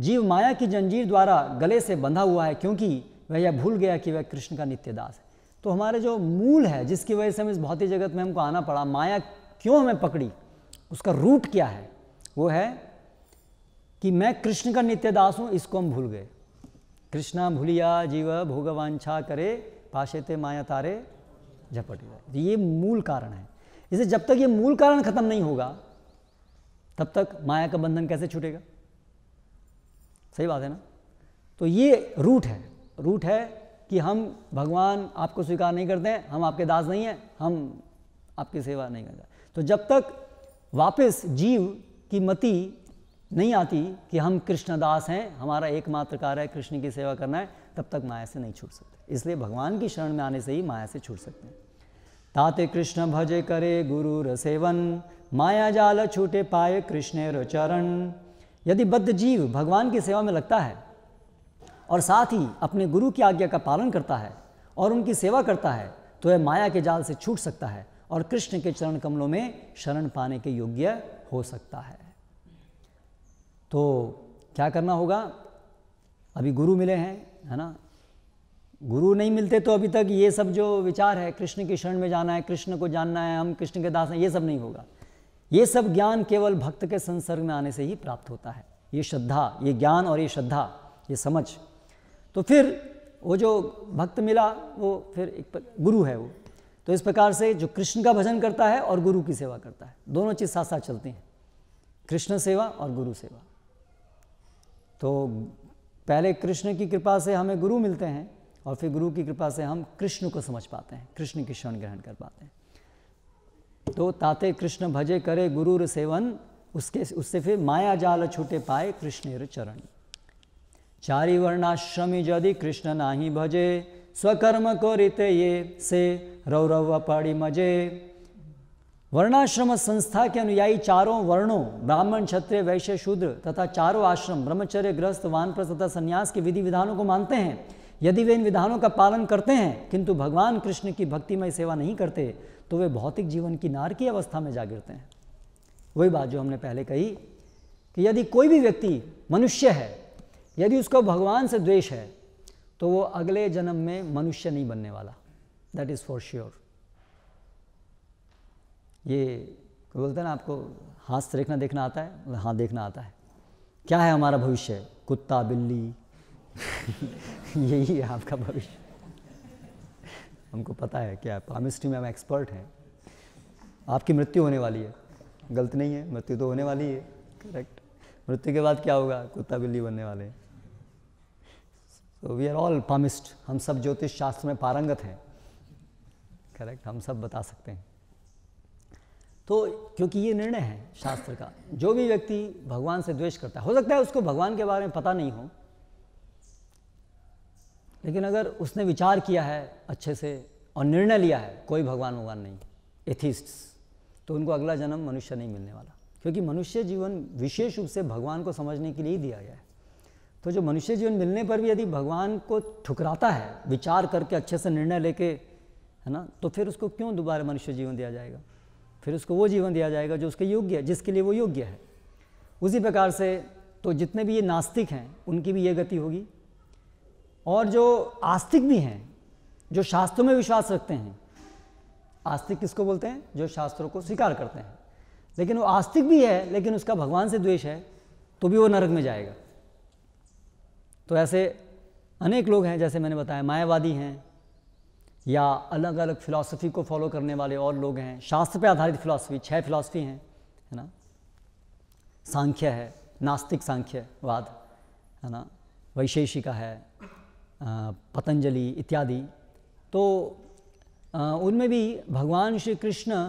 जीव माया की जंजीर द्वारा गले से बंधा हुआ है, क्योंकि वह यह भूल गया कि वह कृष्ण का नित्य दास है। तो हमारे जो मूल है, जिसकी वजह से हम इस भौतिक जगत में हमको आना पड़ा, माया क्यों हमें पकड़ी, उसका रूट क्या है? वो है कि मैं कृष्ण का नित्य दास हूँ, इसको हम भूल गए। कृष्णा भूलिया जीव भोगवांछा करे, पाशेते माया तारे झपट गए। ये मूल कारण है। इसे जब तक ये मूल कारण खत्म नहीं होगा, तब तक माया का बंधन कैसे छूटेगा? सही बात है ना। तो ये रूट है कि हम भगवान आपको स्वीकार नहीं करते हैं, हम आपके दास नहीं हैं, हम आपकी सेवा नहीं करते। तो जब तक वापस जीव की मति नहीं आती कि हम कृष्ण दास हैं, हमारा एकमात्र कार्य है कृष्ण की सेवा करना है, तब तक माया से नहीं छूट सकते। इसलिए भगवान की शरण में आने से ही माया से छूट सकते हैं। ताते कृष्ण भजे करे गुरु सेवन, माया जाल छूटे पाए कृष्ण चरण। यदि बद्ध जीव भगवान की सेवा में लगता है और साथ ही अपने गुरु की आज्ञा का पालन करता है और उनकी सेवा करता है, तो वह माया के जाल से छूट सकता है और कृष्ण के चरण कमलों में शरण पाने के योग्य हो सकता है। तो क्या करना होगा? अभी गुरु मिले हैं, है ना। गुरु नहीं मिलते तो अभी तक ये सब जो विचार है, कृष्ण की शरण में जाना है, कृष्ण को जानना है, हम कृष्ण के दास हैं, ये सब नहीं होगा। ये सब ज्ञान केवल भक्त के संसर्ग में आने से ही प्राप्त होता है। ये श्रद्धा, ये ज्ञान और ये श्रद्धा, ये समझ। तो फिर वो जो भक्त मिला वो फिर एक गुरु है वो। तो इस प्रकार से जो कृष्ण का भजन करता है और गुरु की सेवा करता है, दोनों चीज़ साथ साथ चलती हैं, कृष्ण सेवा और गुरु सेवा। तो पहले कृष्ण की कृपा से हमें गुरु मिलते हैं और फिर गुरु की कृपा से हम कृष्ण को समझ पाते हैं, कृष्ण की शरण ग्रहण कर पाते हैं। तो ताते कृष्ण भजे करे गुरुर सेवन, उससे फिर माया जाल छूटे पाए कृष्णेर चरण। चारि वर्णाश्रमी यदि कृष्ण नाही भजे, स्वकर्म को रीते ये से रौरव पड़ी मजे। वर्णाश्रम संस्था के अनुयायी चारों वर्णों ब्राह्मण क्षत्रिय वैश्य शूद्र तथा चारों आश्रम ब्रह्मचर्य गृहस्थ वानप्रस्थ तथा संन्यास के विधि विधानों को मानते हैं। यदि वे इन विधानों का पालन करते हैं किंतु भगवान कृष्ण की भक्तिमय सेवा नहीं करते, तो वे भौतिक जीवन की नार की अवस्था में जा गिरते हैं। वही बात जो हमने पहले कही कि यदि कोई भी व्यक्ति मनुष्य है, यदि उसको भगवान से द्वेष है, तो वो अगले जन्म में मनुष्य नहीं बनने वाला, दैट इज़ फॉर श्योर। ये कोई बोलते हैं ना आपको हाथ से देखना आता है, हाँ देखना आता है। क्या है हमारा भविष्य? कुत्ता बिल्ली यही है आपका भविष्य। हमको पता है क्या, पामिस्ट्री में हम एक्सपर्ट हैं। आपकी मृत्यु होने वाली है, गलत नहीं है, मृत्यु तो होने वाली है, करेक्ट। मृत्यु के बाद क्या होगा? कुत्ता बिल्ली बनने वाले हैं। So we are all palmist, हम सब ज्योतिष शास्त्र में पारंगत हैं, करेक्ट, हम सब बता सकते हैं। तो क्योंकि ये निर्णय है शास्त्र का, जो भी व्यक्ति भगवान से द्वेष करता है, हो सकता है उसको भगवान के बारे में पता नहीं हो, लेकिन अगर उसने विचार किया है अच्छे से और निर्णय लिया है कोई भगवान नहीं, एथिस्ट्स, तो उनको अगला जन्म मनुष्य नहीं मिलने वाला। क्योंकि मनुष्य जीवन विशेष रूप से भगवान को समझने के लिए ही दिया गया है। तो जो मनुष्य जीवन मिलने पर भी यदि भगवान को ठुकराता है विचार करके अच्छे से निर्णय लेके, है ना, तो फिर उसको क्यों दोबारा मनुष्य जीवन दिया जाएगा? फिर उसको वो जीवन दिया जाएगा जो उसके योग्य है, जिसके लिए वो योग्य है। उसी प्रकार से तो जितने भी ये नास्तिक हैं उनकी भी ये गति होगी, और जो आस्तिक भी हैं, जो शास्त्रों में विश्वास रखते हैं। आस्तिक किसको बोलते हैं? जो शास्त्रों को स्वीकार करते हैं, लेकिन वो आस्तिक भी है लेकिन उसका भगवान से द्वेष है, तो भी वो नरक में जाएगा। तो ऐसे अनेक लोग हैं, जैसे मैंने बताया, मायावादी हैं या अलग अलग फिलॉसफी को फॉलो करने वाले और लोग हैं। शास्त्र पे आधारित फिलॉसफी, 6 फिलॉसफी हैं, है ना। सांख्य है, नास्तिक सांख्यवाद, है ना, वैशेषिका है, पतंजलि इत्यादि। तो उनमें भी भगवान श्री कृष्ण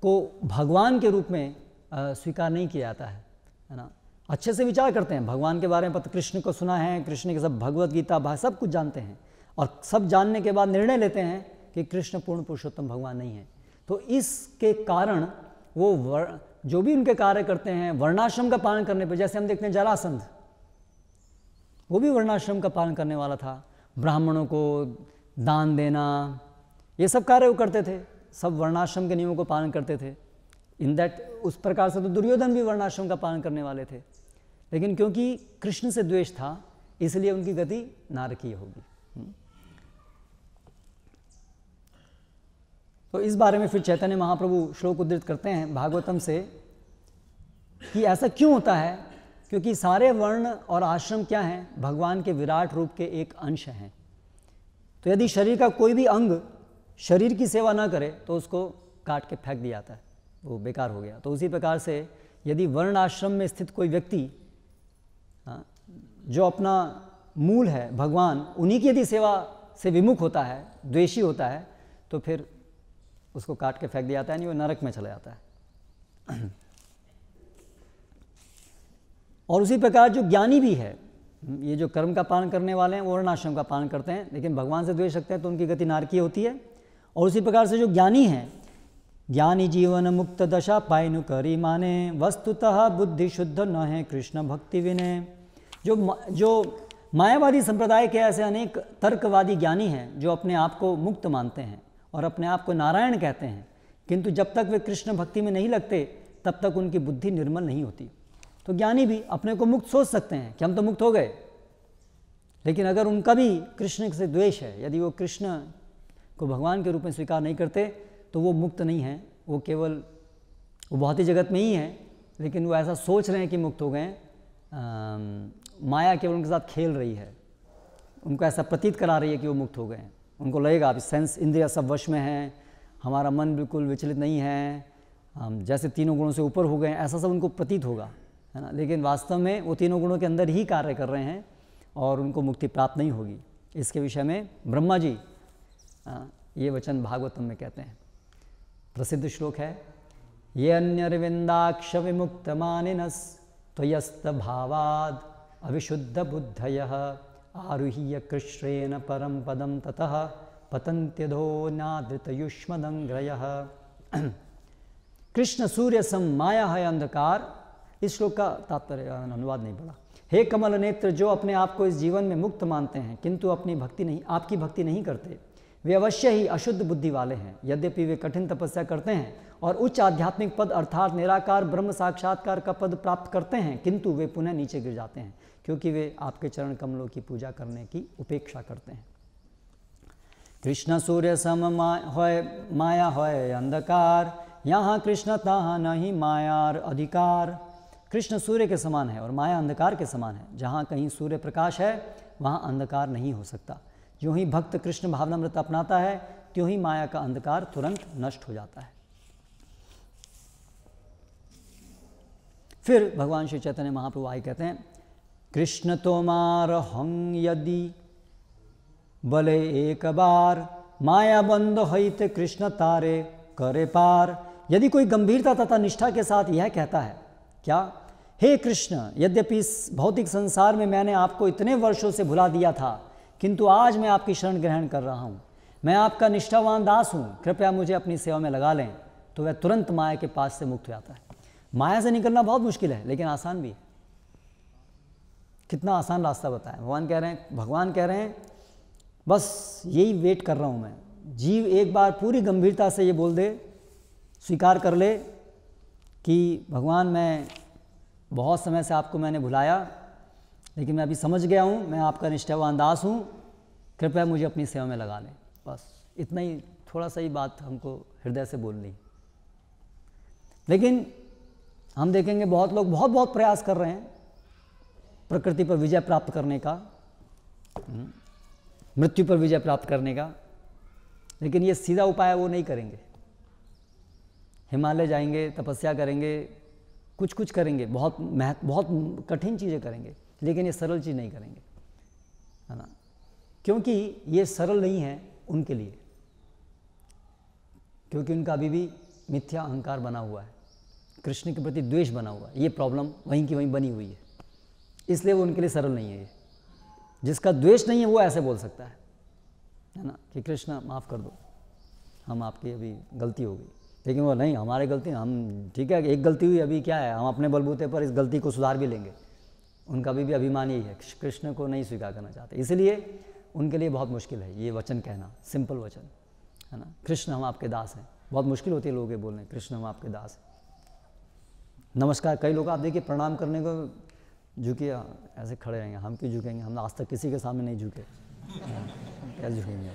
को भगवान के रूप में स्वीकार नहीं किया जाता है ना। अच्छे से विचार करते हैं भगवान के बारे में, पता कृष्ण को सुना है, कृष्ण के सब भगवत गीता सब कुछ जानते हैं, और सब जानने के बाद निर्णय लेते हैं कि कृष्ण पूर्ण पुरुषोत्तम भगवान नहीं है। तो इसके कारण वो जो भी उनके कार्य करते हैं वर्णाश्रम का पालन करने पर, जैसे हम देखते हैं जरासंध, वो भी वर्णाश्रम का पालन करने वाला था। ब्राह्मणों को दान देना, ये सब कार्य वो करते थे, सब वर्णाश्रम के नियमों को पालन करते थे। इन दैट उस प्रकार से तो दुर्योधन भी वर्णाश्रम का पालन करने वाले थे, लेकिन क्योंकि कृष्ण से द्वेष था इसलिए उनकी गति नारकीय होगी। तो इस बारे में फिर चैतन्य महाप्रभु श्लोक उद्धृत करते हैं भागवतम से कि ऐसा क्यों होता है, क्योंकि सारे वर्ण और आश्रम क्या हैं? भगवान के विराट रूप के एक अंश हैं। तो यदि शरीर का कोई भी अंग शरीर की सेवा ना करे तो उसको काट के फेंक दिया जाता है, वो बेकार हो गया। तो उसी प्रकार से यदि वर्ण आश्रम में स्थित कोई व्यक्ति जो अपना मूल है भगवान, उन्हीं की यदि सेवा से विमुख होता है, द्वेषी होता है, तो फिर उसको काट के फेंक दिया जाता है, नहीं वो नरक में चला जाता है। और उसी प्रकार जो ज्ञानी भी है, ये जो कर्म का पालन करने वाले हैं वो वर्णाश्रम का पालन करते हैं, लेकिन भगवान से द्वेष रखते हैं तो उनकी गति नारकीय होती है। और उसी प्रकार से जो ज्ञानी हैं, ज्ञानी जीवन मुक्त दशा पाइनु करी माने, वस्तुतः बुद्धि शुद्ध न है कृष्ण भक्ति विनय। जो मायावादी संप्रदाय के ऐसे अनेक तर्कवादी ज्ञानी हैं जो अपने आप को मुक्त मानते हैं और अपने आप को नारायण कहते हैं, किंतु जब तक वे कृष्ण भक्ति में नहीं लगते तब तक उनकी बुद्धि निर्मल नहीं होती। तो ज्ञानी भी अपने को मुक्त सोच सकते हैं कि हम तो मुक्त हो गए, लेकिन अगर उनका भी कृष्ण से द्वेष है, यदि वो कृष्ण को भगवान के रूप में स्वीकार नहीं करते तो वो मुक्त नहीं है, वो केवल वो भौतिक जगत में ही है, लेकिन वो ऐसा सोच रहे हैं कि मुक्त हो गए। माया केवल उनके साथ खेल रही है, उनको ऐसा प्रतीत करा रही है कि वो मुक्त हो गए हैं। उनको लगेगा आप सेंस इंद्रिया सब वश में हैं, हमारा मन बिल्कुल विचलित नहीं है, हम जैसे तीनों गुणों से ऊपर हो गए, ऐसा सब उनको प्रतीत होगा, है ना। लेकिन वास्तव में वो तीनों गुणों के अंदर ही कार्य कर रहे हैं और उनको मुक्ति प्राप्त नहीं होगी। इसके विषय में ब्रह्मा जी ये वचन भागवतम में कहते हैं। प्रसिद्ध श्लोक है, ये अन्यरविंदाक्ष विमुक्त मानिनस त्वयस्त भावाद अविशुद्ध बुद्धयः आरुह्य कृष्णेन परम पदम ततः पतन्त्यधो नादृतयुष्मदंग्रयः। कृष्ण सूर्य सम माया है अंधकार। इस श्लोक का तात्पर्य अनुवाद नहीं पड़ा। हे कमल नेत्र, जो अपने आप को इस जीवन में मुक्त मानते हैं किंतु आपकी भक्ति नहीं करते, वे अवश्य ही अशुद्ध बुद्धि वाले हैं। यद्यपि वे कठिन तपस्या करते हैं और उच्च आध्यात्मिक पद अर्थात निराकार ब्रह्म साक्षात्कार का पद प्राप्त करते हैं, किंतु वे पुनः नीचे गिर जाते हैं क्योंकि वे आपके चरण कमलों की पूजा करने की उपेक्षा करते हैं। कृष्ण सूर्य सम माया होय अंधकार, यहाँ कृष्ण तहाँ नहीं मायार अधिकार। कृष्ण सूर्य के समान है और माया अंधकार के समान है। जहाँ कहीं सूर्य प्रकाश है वहाँ अंधकार नहीं हो सकता। यूँ ही भक्त कृष्ण भावनामृत अपनाता है त्यों ही माया का अंधकार तुरंत नष्ट हो जाता है। फिर भगवान श्री चैतन्य महाप्रभु आए कहते हैं, कृष्ण तोमार हंग यदि बले एक बार, माया बंद हित कृष्ण तारे करे पार। यदि कोई गंभीरता तथा निष्ठा के साथ यह कहता है, क्या, हे कृष्ण, यद्यपि इस भौतिक संसार में मैंने आपको इतने वर्षों से भुला दिया था, किंतु आज मैं आपकी शरण ग्रहण कर रहा हूँ, मैं आपका निष्ठावान दास हूँ, कृपया मुझे अपनी सेवा में लगा लें, तो वह तुरंत माया के पास से मुक्त हो जाता है। माया से निकलना बहुत मुश्किल है लेकिन आसान भी है। कितना आसान रास्ता बताया। भगवान कह रहे हैं बस यही वेट कर रहा हूँ मैं। जीव एक बार पूरी गंभीरता से ये बोल दे, स्वीकार कर ले कि भगवान मैं बहुत समय से आपको मैंने भुलाया, लेकिन मैं अभी समझ गया हूँ, मैं आपका निष्ठावान दास हूँ, कृपया मुझे अपनी सेवा में लगा लें। बस इतना ही, थोड़ा सा ही बात हमको हृदय से बोलनी। लेकिन हम देखेंगे बहुत लोग बहुत प्रयास कर रहे हैं प्रकृति पर विजय प्राप्त करने का, मृत्यु पर विजय प्राप्त करने का, लेकिन ये सीधा उपाय वो नहीं करेंगे। हिमालय जाएंगे, तपस्या करेंगे, कुछ करेंगे, बहुत कठिन चीज़ें करेंगे, लेकिन ये सरल चीज़ नहीं करेंगे, है ना। क्योंकि ये सरल नहीं है उनके लिए, क्योंकि उनका अभी भी मिथ्या अहंकार बना हुआ है, कृष्ण के प्रति द्वेष बना हुआ है। ये प्रॉब्लम वहीं की वहीं बनी हुई है, इसलिए वो उनके लिए सरल नहीं है। ये जिसका द्वेष नहीं है वो ऐसे बोल सकता है ना, कि कृष्ण माफ़ कर दो, हम आपकी अभी गलती हो गई। लेकिन वो नहीं, हमारी गलती, हम ठीक है, एक गलती हुई, अभी क्या है, हम अपने बलबूते पर इस गलती को सुधार भी लेंगे। उनका भी अभिमान यही है, कृष्ण को नहीं स्वीकार करना चाहते, इसलिए उनके लिए बहुत मुश्किल है ये वचन कहना, सिंपल वचन, है ना। कृष्ण हम आपके दास हैं, बहुत मुश्किल होती है लोगों के बोलने, कृष्ण हम आपके दास हैं। नमस्कार, कई लोग आप देखिए प्रणाम करने को झुके ऐसे खड़े रहेंगे, हम क्यों झुकेंगे, हम आज तक किसी के सामने नहीं झुके, कैसे झुकेंगे।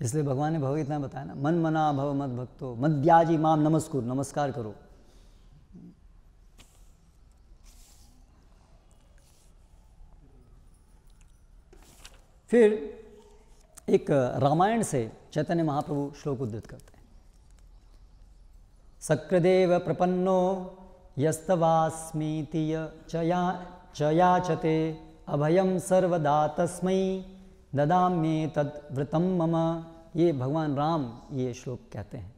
इसलिए भगवान ने भगवद्गीता में बताया ना, मन मना भव मद भक्तो मद्याजी माम नमस्कुर, नमस्कार करो। फिर एक रामायण से चैतन्य महाप्रभु श्लोक उद्धृत करते हैं, सक्रदेव प्रपन्नो यस्तवास्मीति चयाचते अभयम सर्वदा तस्मै ददाम्ये तद्व्रतम मम। ये भगवान राम ये श्लोक कहते हैं,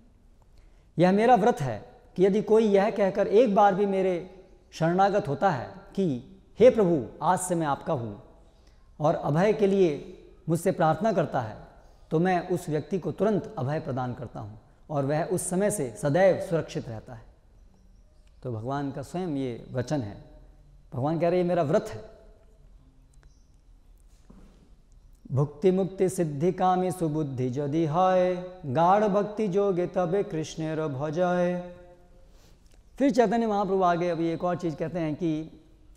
यह मेरा व्रत है कि यदि कोई यह कहकर एक बार भी मेरे शरणागत होता है कि हे प्रभु आज से मैं आपका हूँ, और अभय के लिए मुझसे प्रार्थना करता है, तो मैं उस व्यक्ति को तुरंत अभय प्रदान करता हूँ और वह उस समय से सदैव सुरक्षित रहता है। तो भगवान का स्वयं ये वचन है, भगवान कह रहे हैं ये मेरा व्रत है। भुक्ति मुक्ति सिद्धि कामी सुबुद्धि यदि है, गाढ़ भक्ति जोगे तबे कृष्णेर भजय। फिर चैतन्य महाप्रभु आगे अभी एक और चीज़ कहते हैं कि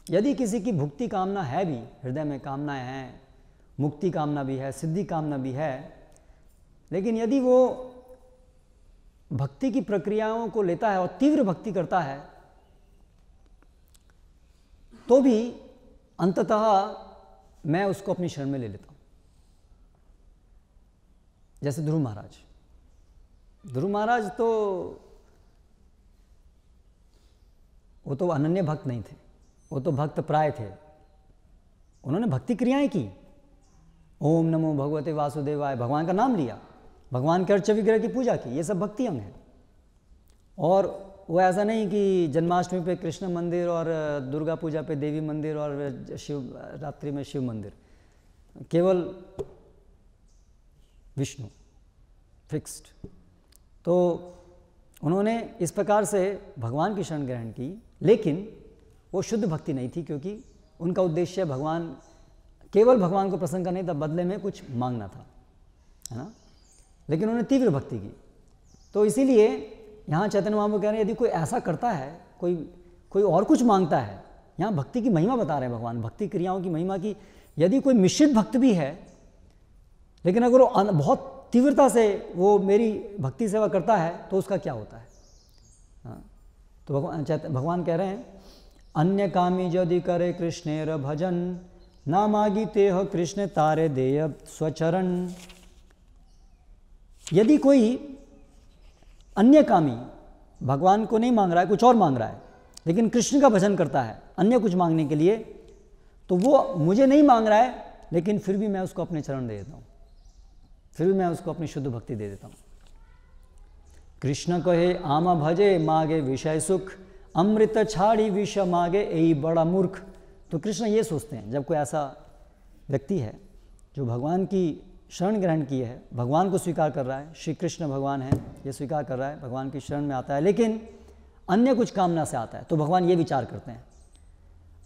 यदि किसी की भुक्ति कामना है भी, हृदय में कामनाएं हैं, मुक्ति कामना भी है, सिद्धि कामना भी है, लेकिन यदि वो भक्ति की प्रक्रियाओं को लेता है और तीव्र भक्ति करता है, तो भी अंततः मैं उसको अपनी शरण में ले लेता हूं। जैसे ध्रुव महाराज तो वो तो अनन्य भक्त नहीं थे, वो तो भक्त प्राय थे। उन्होंने भक्ति क्रियाएं की, ओम नमो भगवते वासुदेवाय, भगवान का नाम लिया, भगवान के अर्च विग्रह की पूजा की, ये सब भक्ति अंग हैं। और वो ऐसा नहीं कि जन्माष्टमी पे कृष्ण मंदिर और दुर्गा पूजा पे देवी मंदिर और शिवरात्रि में शिव मंदिर, केवल विष्णु फिक्स्ड। तो उन्होंने इस प्रकार से भगवान की शरण ग्रहण की, लेकिन वो शुद्ध भक्ति नहीं थी, क्योंकि उनका उद्देश्य केवल भगवान को प्रसन्न करना नहीं था, बदले में कुछ मांगना था, है ना। लेकिन उन्होंने तीव्र भक्ति की। तो इसीलिए यहाँ चैतन्य महाप्रभु कह रहे हैं यदि कोई ऐसा करता है, कोई और कुछ मांगता है, यहाँ भक्ति की महिमा बता रहे हैं भगवान, भक्ति क्रियाओं की महिमा की। यदि कोई मिश्रित भक्त भी है लेकिन अगर वो बहुत तीव्रता से वो मेरी भक्ति सेवा करता है तो उसका क्या होता है? हाँ, तो भगवान कह रहे हैं, अन्य कामी यदि करे कृष्णेर भजन, ना मागी तेह कृष्ण तारे देय स्वचरण। यदि कोई अन्य कामी भगवान को नहीं मांग रहा है, कुछ और मांग रहा है, लेकिन कृष्ण का भजन करता है अन्य कुछ मांगने के लिए, तो वो मुझे नहीं मांग रहा है, लेकिन फिर भी मैं उसको अपने चरण दे देता हूँ, फिर भी मैं उसको अपनी शुद्ध भक्ति दे देता हूँ। कृष्ण कहे आमा भजे मागे विषय सुख, अमृत छाड़ी विष मागे यही बड़ा मूर्ख। तो कृष्ण ये सोचते हैं, जब कोई ऐसा व्यक्ति है जो भगवान की शरण ग्रहण की है, भगवान को स्वीकार कर रहा है, श्री कृष्ण भगवान है ये स्वीकार कर रहा है, भगवान की शरण में आता है, लेकिन अन्य कुछ कामना से आता है, तो भगवान ये विचार करते हैं,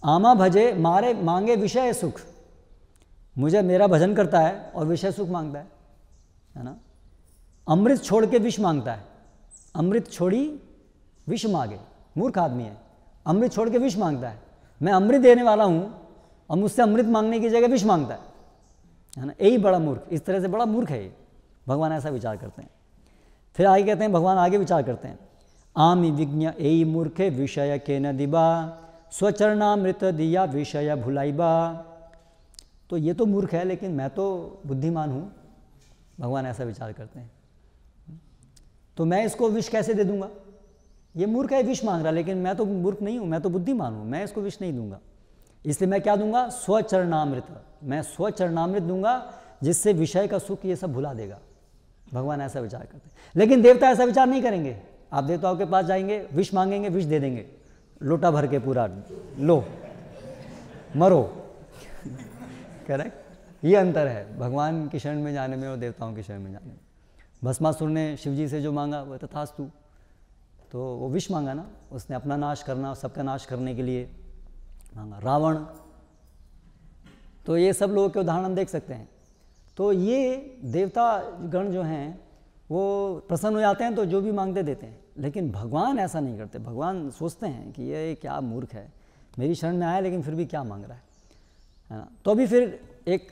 आमा भजे मारे मांगे विषय सुख, मुझे मेरा भजन करता है और विषय सुख मांगता है ना। अमृत छोड़ के विष मांगता है, अमृत छोड़ी विष मांगे, मूर्ख आदमी है, अमृत छोड़ के विष मांगता है। मैं अमृत देने वाला हूँ और मुझसे अमृत मांगने की जगह विष मांगता है ना, यही बड़ा मूर्ख, इस तरह से बड़ा मूर्ख है ये। भगवान ऐसा विचार करते हैं। फिर आगे कहते हैं, भगवान आगे विचार करते हैं, आमी विज्ञ यही मूर्खे विषय के न दिबा, स्वचरणामृत दिया विषय भुलाइबा। तो ये तो मूर्ख है, लेकिन मैं तो बुद्धिमान हूँ, भगवान ऐसा विचार करते हैं। तो मैं इसको विष कैसे दे दूंगा? ये मूर्ख है, विष मांग रहा, लेकिन मैं तो मूर्ख नहीं हूँ, मैं तो बुद्धिमान हूँ, मैं इसको विष नहीं दूंगा। इसलिए मैं क्या दूंगा? स्वचरणामृत, मैं स्वचरणामृत दूंगा, जिससे विषय का सुख ये सब भुला देगा। भगवान ऐसा विचार करते हैं। लेकिन देवता ऐसा विचार नहीं करेंगे। आप देवताओं के पास जाएंगे, विष मांगेंगे, विष दे देंगे, लोटा भर के पूरा, लो मरो। करेक्ट, ये अंतर है भगवान की शरण में जाने में और देवताओं की शरण में जाने में। भस्मासुर ने शिव जी से जो मांगा वह तथास्तु, तो वो विष मांगा ना, उसने अपना नाश करना, सबका नाश करने के लिए मांगा। रावण, तो ये सब लोगों के उदाहरण हम देख सकते हैं। तो ये देवता गण जो हैं वो प्रसन्न हो जाते हैं तो जो भी मांगते देते हैं, लेकिन भगवान ऐसा नहीं करते। भगवान सोचते हैं कि ये क्या मूर्ख है, मेरी शरण में आया लेकिन फिर भी क्या मांग रहा है ना। तो अभी फिर एक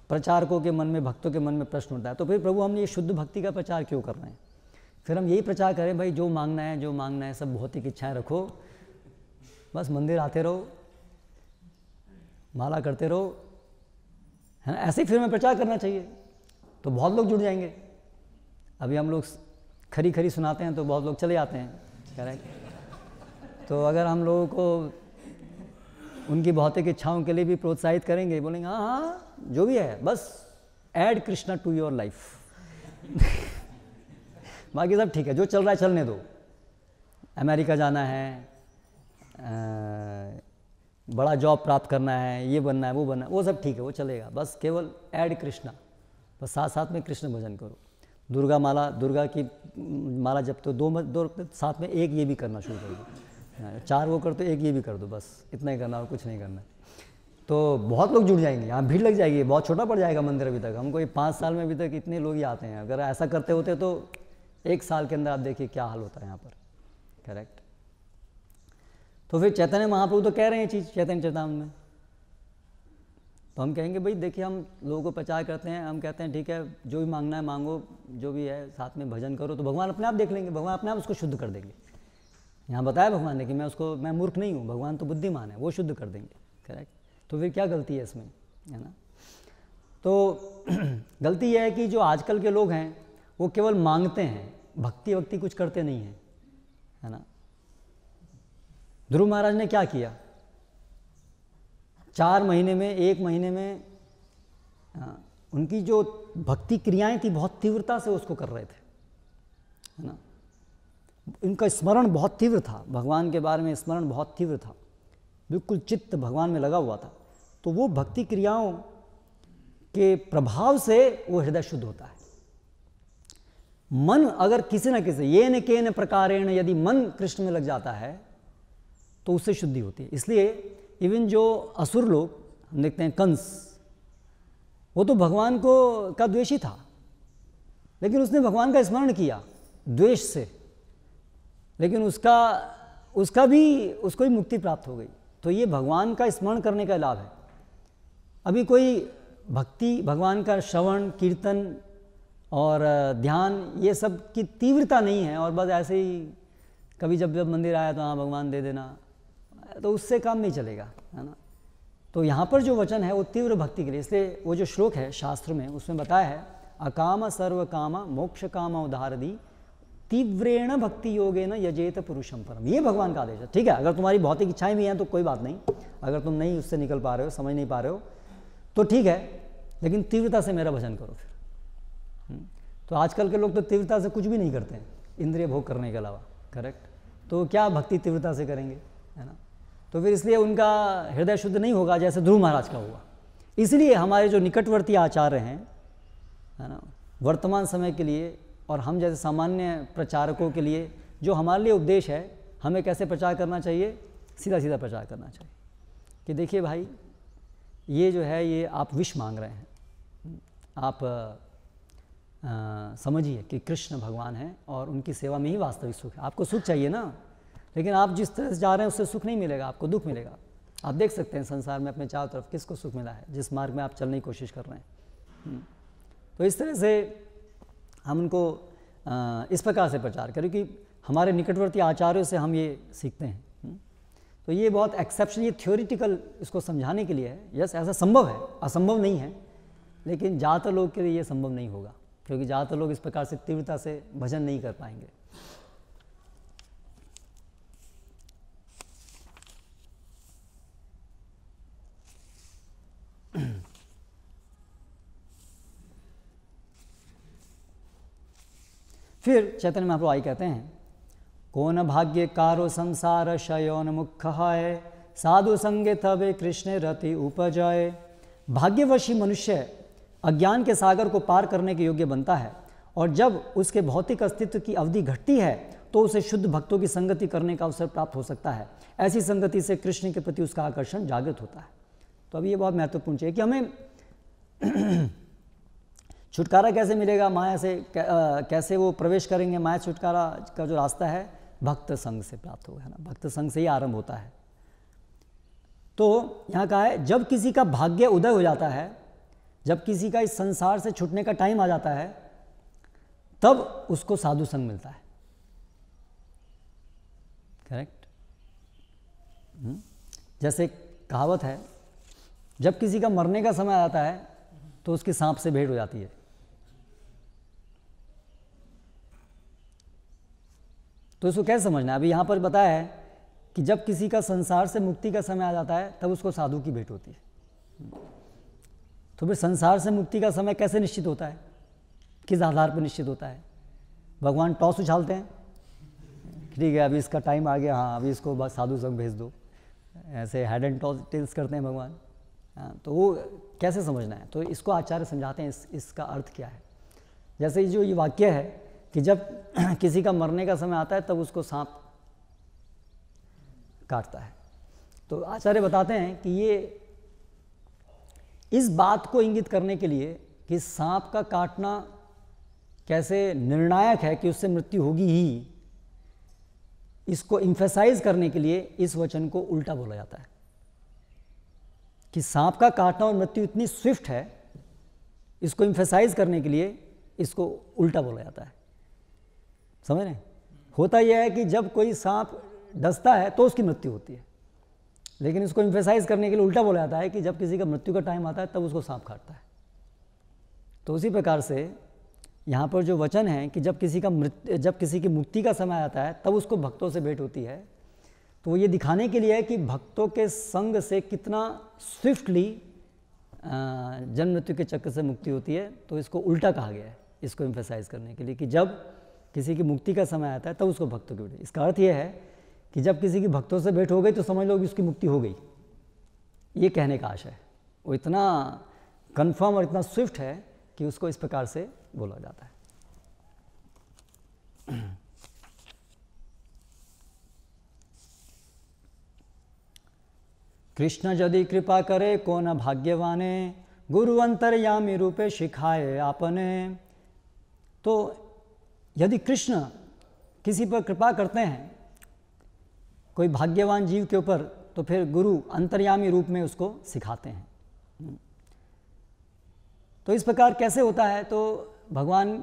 प्रचारकों के मन में, भक्तों के मन में प्रश्न उठता है, तो फिर प्रभु हम ये शुद्ध भक्ति का प्रचार क्यों कर रहे हैं? फिर हम यही प्रचार करें, भाई जो मांगना है, जो मांगना है, सब भौतिक इच्छाएं रखो, बस मंदिर आते रहो, माला करते रहो, है ना। ऐसे ही फिर हमें प्रचार करना चाहिए, तो बहुत लोग जुड़ जाएंगे। अभी हम लोग खरी खरी सुनाते हैं तो बहुत लोग चले जाते हैं, करेक्ट। तो अगर हम लोगों को उनकी भौतिक इच्छाओं के लिए भी प्रोत्साहित करेंगे, बोलेंगे हाँ हाँ जो भी है, बस add Krishna to your life, बाकी सब ठीक है, जो चल रहा है चलने दो। अमेरिका जाना है, बड़ा जॉब प्राप्त करना है, ये बनना है, वो बनना है, वो सब ठीक है, वो चलेगा, बस केवल ऐड कृष्णा, बस साथ साथ में कृष्ण भजन करो। दुर्गा माला, दुर्गा की माला जब तो दो साथ में एक ये भी करना शुरू कर दो, 4 वो कर तो एक ये भी कर दो, बस इतना ही करना और कुछ नहीं करना। तो बहुत लोग जुड़ जाएंगे, यहाँ भीड़ लग जाएगी, बहुत छोटा पड़ जाएगा मंदिर। अभी तक हमको ये 5 साल में अभी तक इतने लोग ही आते हैं। अगर ऐसा करते होते तो 1 साल के अंदर आप देखिए क्या हाल होता है यहाँ पर, करेक्ट। तो फिर चैतन्य महाप्रभु तो कह रहे हैं चीज़ चैतन्य चरितामृत में, तो हम कहेंगे भाई देखिए हम लोगों को प्रचार करते हैं, हम कहते हैं ठीक है जो भी मांगना है मांगो, जो भी है साथ में भजन करो, तो भगवान अपने आप देख लेंगे, भगवान अपने आप उसको शुद्ध कर देंगे। यहाँ बताया भगवान ने कि मैं मूर्ख नहीं हूँ, भगवान तो बुद्धिमान है, वो शुद्ध कर देंगे, करेक्ट। तो फिर क्या गलती है इसमें, है ना। तो गलती यह है कि जो आजकल के लोग हैं वो केवल मांगते हैं, भक्ति कुछ करते नहीं हैं, है ना। ध्रुव महाराज ने क्या किया, 4 महीने में, 1 महीने में उनकी जो भक्ति क्रियाएं थी बहुत तीव्रता से उसको कर रहे थे, है ना। इनका स्मरण बहुत तीव्र था, भगवान के बारे में स्मरण बहुत तीव्र था, बिल्कुल चित्त भगवान में लगा हुआ था। तो वो भक्ति क्रियाओं के प्रभाव से वो हृदय शुद्ध होता है। मन अगर किसी न किसी ये न के न प्रकारेण यदि मन कृष्ण में लग जाता है तो उससे शुद्धि होती है। इसलिए इवन जो असुर लोग हम देखते हैं, कंस, वो तो भगवान को का द्वेषी था, लेकिन उसने भगवान का स्मरण किया द्वेष से, लेकिन उसको भी मुक्ति प्राप्त हो गई। तो ये भगवान का स्मरण करने का लाभ है। अभी कोई भक्ति, भगवान का श्रवण कीर्तन और ध्यान, ये सब की तीव्रता नहीं है और बस ऐसे ही कभी जब जब मंदिर आया तो हाँ भगवान दे देना, तो उससे काम नहीं चलेगा, है ना। तो यहाँ पर जो वचन है वो तीव्र भक्ति के लिए, इसलिए वो जो श्लोक है शास्त्र में उसमें बताया है अकाम सर्व कामा मोक्ष कामा उदाहरदी तीव्रेण भक्ति योगेन यजेत पुरुषम परम। ये भगवान का आदेश है। ठीक है, अगर तुम्हारी भौतिक इच्छाएं भी हैं तो कोई बात नहीं, अगर तुम नहीं उससे निकल पा रहे हो, समझ नहीं पा रहे हो तो ठीक है, लेकिन तीव्रता से मेरा भजन करो फिर। तो आजकल के लोग तो तीव्रता से कुछ भी नहीं करते हैं इंद्रिय भोग करने के अलावा, करेक्ट। तो क्या भक्ति तीव्रता से करेंगे, है ना। तो फिर इसलिए उनका हृदय शुद्ध नहीं होगा जैसे ध्रुव महाराज का हुआ। इसलिए हमारे जो निकटवर्ती आचार्य हैं, है ना, वर्तमान समय के लिए और हम जैसे सामान्य प्रचारकों के लिए जो हमारे लिए उपदेश है, हमें कैसे प्रचार करना चाहिए, सीधा सीधा प्रचार करना चाहिए कि देखिए भाई ये जो है ये आप विष मांग रहे हैं, आप समझिए कि कृष्ण भगवान हैं और उनकी सेवा में ही वास्तविक सुख है। आपको सुख चाहिए ना, लेकिन आप जिस तरह से जा रहे हैं उससे सुख नहीं मिलेगा, आपको दुख मिलेगा। आप देख सकते हैं संसार में अपने चारों तरफ किसको सुख मिला है, जिस मार्ग में आप चलने की कोशिश कर रहे हैं। तो इस तरह से हम उनको इस प्रकार से प्रचार करें कि हमारे निकटवर्ती आचार्यों से हम ये सीखते हैं। तो ये बहुत एक्सेप्शन, ये थ्योरिटिकल इसको समझाने के लिए है। यस, ऐसा संभव है, असंभव नहीं है, लेकिन ज़्यादातर लोग के लिए ये संभव नहीं होगा क्योंकि ज़्यादातर लोग इस प्रकार से तीव्रता से भजन नहीं कर पाएंगे। फिर चैतन्य महाप्रभु आई कहते हैं कौन भाग्य कारो संसार शयोन मुख है साधु संगे तबे कृष्ण रति उपजय। भाग्यवशी मनुष्य अज्ञान के सागर को पार करने के योग्य बनता है और जब उसके भौतिक अस्तित्व की अवधि घटती है तो उसे शुद्ध भक्तों की संगति करने का अवसर प्राप्त हो सकता है। ऐसी संगति से कृष्ण के प्रति उसका आकर्षण जागृत होता है। तो अभी ये बहुत महत्वपूर्ण है कि हमें छुटकारा कैसे मिलेगा माया से, कैसे वो प्रवेश करेंगे माया छुटकारा का जो रास्ता है भक्त संग से प्राप्त होगा, है ना। भक्त संग से ही आरंभ होता है। तो यहाँ कहा है जब किसी का भाग्य उदय हो जाता है, जब किसी का इस संसार से छूटने का टाइम आ जाता है, तब उसको साधु संग मिलता है। करेक्ट। जैसे कहावत है जब किसी का मरने का समय आता है तो उसकी सांप से भेंट हो जाती है। तो इसको कैसे समझना है? अभी यहाँ पर बताया है कि जब किसी का संसार से मुक्ति का समय आ जाता है तब उसको साधु की भेंट होती है। तो फिर संसार से मुक्ति का समय कैसे निश्चित होता है, किस आधार पर निश्चित होता है? भगवान टॉस उछालते हैं, ठीक है अभी इसका टाइम आ गया, हाँ अभी इसको बस साधु संग भेज दो, ऐसे हेड एंड टेल्स करते हैं भगवान। हाँ, तो वो कैसे समझना है? तो इसको आचार्य समझाते हैं इसका अर्थ क्या है। जैसे जो ये वाक्य है कि जब किसी का मरने का समय आता है तब उसको सांप काटता है, तो आचार्य बताते हैं कि ये इस बात को इंगित करने के लिए कि सांप का काटना कैसे निर्णायक है कि उससे मृत्यु होगी ही, इसको इम्फेसाइज करने के लिए इस वचन को उल्टा बोला जाता है कि सांप का काटना और मृत्यु इतनी स्विफ्ट है, इसको इम्फेसाइज करने के लिए इसको उल्टा बोला जाता है। समझ रहे हैं? होता यह है कि जब कोई सांप डसता है तो उसकी मृत्यु होती है, लेकिन इसको इम्फेसाइज करने के लिए उल्टा बोला जाता है कि जब किसी का मृत्यु का टाइम आता है तब उसको सांप काटता है। तो उसी प्रकार से यहाँ पर जो वचन है कि जब किसी की मुक्ति का समय आता है तब उसको भक्तों से भेंट होती है, तो ये दिखाने के लिए है कि भक्तों के संग से कितना स्विफ्टली जन्म मृत्यु के चक्र से मुक्ति होती है। तो इसको उल्टा कहा गया है, इसको इम्फेसाइज करने के लिए कि जब किसी की मुक्ति का समय आता है तब उसको भक्तों की भेंट। इसका अर्थ यह है कि जब किसी की भक्तों से भेंट हो गई तो समझ लो कि उसकी मुक्ति हो गई, ये कहने का आशय है। वो इतना कन्फर्म और इतना स्विफ्ट है कि उसको इस प्रकार से बोला जाता है। कृष्ण यदि कृपा करे को न भाग्यवाने गुरु अंतर्यामी रूपे सिखाए आपने। तो यदि कृष्ण किसी पर कृपा करते हैं कोई भाग्यवान जीव के ऊपर, तो फिर गुरु अंतर्यामी रूप में उसको सिखाते हैं। तो इस प्रकार कैसे होता है? तो भगवान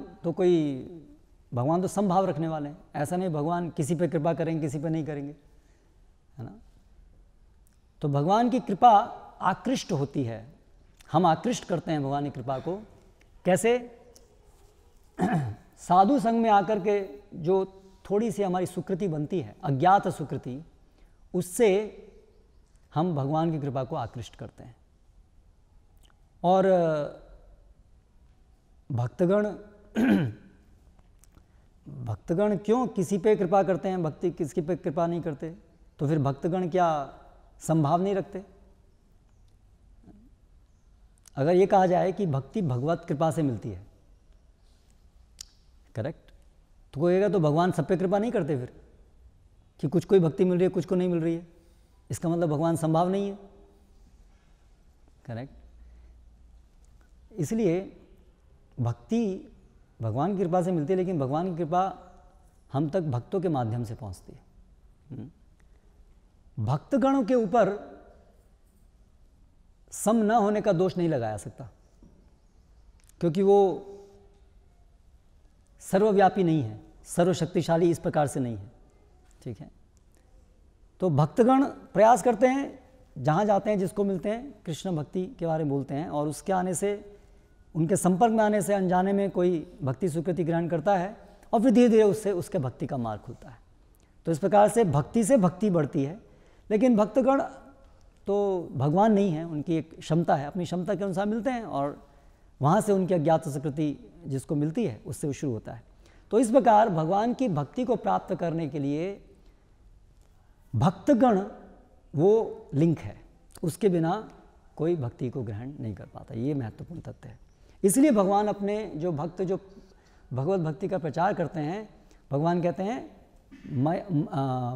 तो समभाव रखने वाले हैं। ऐसा नहीं भगवान किसी पे कृपा करेंगे, किसी पे नहीं करेंगे, है ना। तो भगवान की कृपा आकृष्ट होती है, हम आकृष्ट करते हैं भगवान की कृपा को। कैसे? साधु संग में आकर के जो थोड़ी सी हमारी सुकृति बनती है, अज्ञात सुकृति, उससे हम भगवान की कृपा को आकृष्ट करते हैं। और भक्तगण क्यों किसी पे कृपा करते हैं, भक्ति किसी पे कृपा नहीं करते? तो फिर भक्तगण क्या संभाव नहीं रखते? अगर ये कहा जाए कि भक्ति भगवत कृपा से मिलती है, करेक्ट, तो कहेगा तो भगवान सब पे कृपा नहीं करते फिर, कि कुछ को भक्ति मिल रही है, कुछ को नहीं मिल रही है, इसका मतलब भगवान संभाव नहीं है, करेक्ट। इसलिए भक्ति भगवान की कृपा से मिलती है, लेकिन भगवान की कृपा हम तक भक्तों के माध्यम से पहुंचती है। भक्तगणों के ऊपर सम न होने का दोष नहीं लगाया सकता, क्योंकि वो सर्वव्यापी नहीं है, सर्वशक्तिशाली इस प्रकार से नहीं है, ठीक है। तो भक्तगण प्रयास करते हैं, जहाँ जाते हैं जिसको मिलते हैं कृष्ण भक्ति के बारे में बोलते हैं, और उसके आने से, उनके संपर्क में आने से अनजाने में कोई भक्ति स्वीकृति ग्रहण करता है, और फिर धीरे धीरे उससे उसके भक्ति का मार्ग खुलता है। तो इस प्रकार से भक्ति से भक्ति बढ़ती है। लेकिन भक्तगण तो भगवान नहीं है, उनकी एक क्षमता है, अपनी क्षमता के अनुसार मिलते हैं, और वहाँ से उनकी अज्ञात स्वीकृति जिसको मिलती है उससे वो शुरू होता है। तो इस प्रकार भगवान की भक्ति को प्राप्त करने के लिए भक्तगण वो लिंक है, उसके बिना कोई भक्ति को ग्रहण नहीं कर पाता। ये महत्वपूर्ण तथ्य है। इसलिए भगवान अपने जो भक्त जो भगवत भक्ति का प्रचार करते हैं, भगवान कहते हैं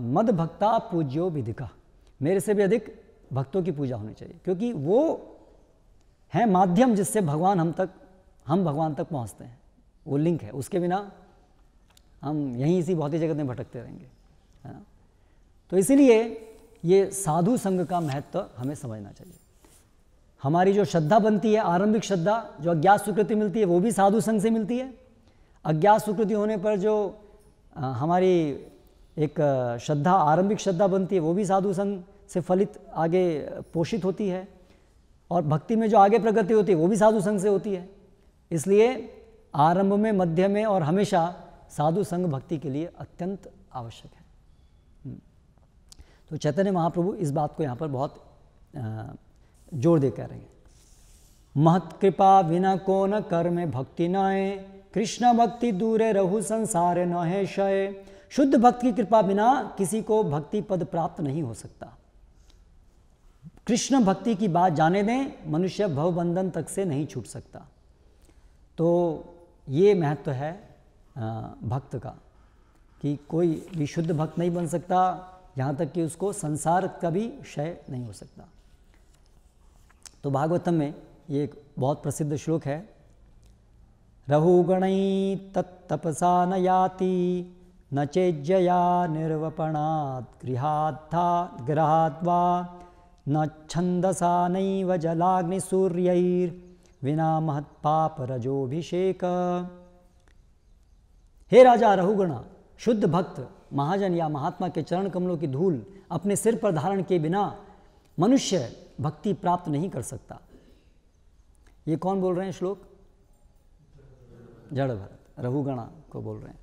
मद भक्ता पूज्यो विधिका, मेरे से भी अधिक भक्तों की पूजा होनी चाहिए, क्योंकि वो है माध्यम जिससे हम भगवान तक पहुंचते हैं, वो लिंक है, उसके बिना हम यहीं इसी भौतिक जगत में भटकते रहेंगे, है ना। तो इसीलिए ये साधु संग का महत्व हमें समझना चाहिए। हमारी जो श्रद्धा बनती है, आरंभिक श्रद्धा, जो अज्ञात स्वीकृति मिलती है, वो भी साधु संग से मिलती है। अज्ञात स्वीकृति होने पर जो हमारी एक श्रद्धा, आरंभिक श्रद्धा बनती है, वो भी साधु संग से फलित आगे पोषित होती है, और भक्ति में जो आगे प्रगति होती है वो भी साधु संग से होती है। इसलिए आरंभ में, मध्य में और हमेशा साधु संग भक्ति के लिए अत्यंत आवश्यक है। तो चैतन्य महाप्रभु इस बात को यहाँ पर बहुत जोर दे कह रहे हैं। महत कृपा बिना को न कर में भक्ति नए, कृष्ण भक्ति दूरे रहु संसार न है शय। शुद्ध भक्त की कृपा बिना किसी को भक्ति पद प्राप्त नहीं हो सकता। कृष्ण भक्ति की बात जाने दें, मनुष्य भवबंधन तक से नहीं छूट सकता। तो ये महत्व है भक्त का, कि कोई भी शुद्ध भक्त नहीं बन सकता, यहाँ तक कि उसको संसार का भी क्षय नहीं हो सकता। तो भागवतम में ये एक बहुत प्रसिद्ध श्लोक है, रहुगणै तत्तपसा न याति, न चेज्जया निर्वपणात् गृहाद्वा, न छंदसा नैव जलाग्निसूर्यैर् विना महत्पाप रजोभिषेक। हे राजा रहुगण, शुद्ध भक्त महाजन या महात्मा के चरण कमलों की धूल अपने सिर पर धारण किए बिना मनुष्य भक्ति प्राप्त नहीं कर सकता। ये कौन बोल रहे हैं श्लोक? जड़ भरत रहुगणा को बोल रहे हैं।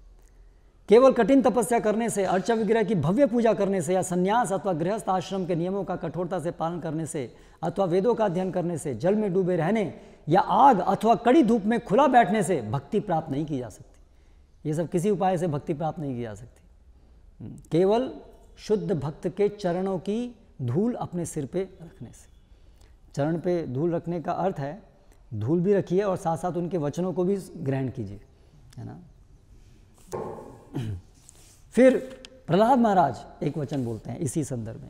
केवल कठिन तपस्या करने से, अर्चा विग्रह की भव्य पूजा करने से, या संन्यास अथवा गृहस्थ आश्रम के नियमों का कठोरता से पालन करने से, अथवा वेदों का अध्ययन करने से, जल में डूबे रहने या आग अथवा कड़ी धूप में खुला बैठने से भक्ति प्राप्त नहीं की जा सकती। ये सब किसी उपाय से भक्ति प्राप्त नहीं की जा सकती। केवल शुद्ध भक्त के चरणों की धूल अपने सिर पे रखने से। चरण पे धूल रखने का अर्थ है धूल भी रखिए और साथ साथ उनके वचनों को भी ग्रहण कीजिए, है ना। फिर प्रहलाद महाराज एक वचन बोलते हैं इसी संदर्भ में,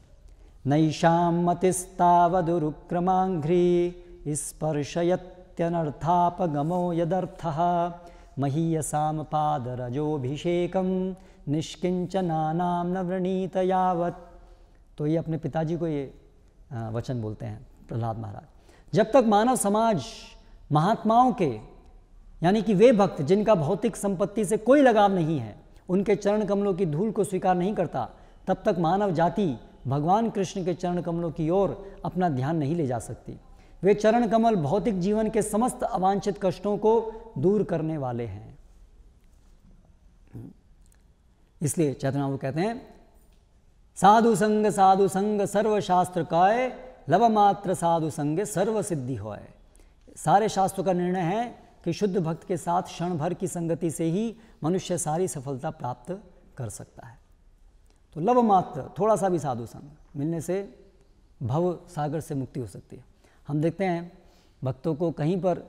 नैषाम मतिस्तावदुरुक्रमांघ्रि स्पर्शयत्यनर्थापगमो यदर्थः महीयसाम पादरजोभिषेकम निष्किंचनानाम न वृणीत यावत्। तो ये अपने पिताजी को ये वचन बोलते हैं प्रहलाद महाराज। जब तक मानव समाज महात्माओं के, यानी कि वे भक्त जिनका भौतिक संपत्ति से कोई लगाव नहीं है, उनके चरण कमलों की धूल को स्वीकार नहीं करता, तब तक मानव जाति भगवान कृष्ण के चरण कमलों की ओर अपना ध्यान नहीं ले जा सकती। वे चरण कमल भौतिक जीवन के समस्त अवांछित कष्टों को दूर करने वाले हैं। इसलिए चैतन्य महाप्रभु कहते हैं, साधु संग सर्व शास्त्र काय, लव मात्र साधु संग सर्व सिद्धि होय। सारे शास्त्रों का निर्णय है कि शुद्ध भक्त के साथ क्षण भर की संगति से ही मनुष्य सारी सफलता प्राप्त कर सकता है। तो लव मात्र, थोड़ा सा भी साधु संग मिलने से भव सागर से मुक्ति हो सकती है। हम देखते हैं भक्तों को कहीं पर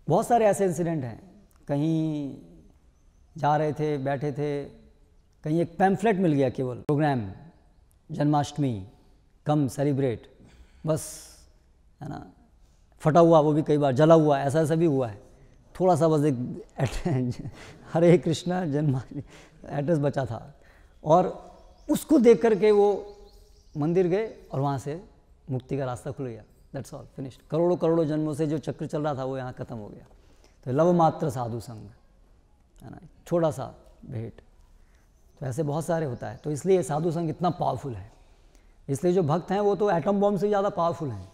बहुत सारे ऐसे इंसिडेंट हैं, कहीं जा रहे थे, बैठे थे, कहीं एक पैम्फलेट मिल गया, केवल प्रोग्राम जन्माष्टमी कम सेलिब्रेट, बस है ना, फटा हुआ, वो भी कई बार जला हुआ, ऐसा भी हुआ है। थोड़ा सा बस एक हरे कृष्णा जन्माष्टमी एड्रेस बचा था, और उसको देख करके वो मंदिर गए और वहाँ से मुक्ति का रास्ता खुल गया। That's all, finished. करोड़ों जन्मों से जो चक्र चल रहा था वो यहाँ खत्म हो गया। तो लव मात्र साधु संग, है ना, छोटा सा भेंट। तो ऐसे बहुत सारे होता है। तो इसलिए साधु संग इतना पावरफुल है। इसलिए जो भक्त हैं वो तो एटम बम से ज़्यादा पावरफुल हैं।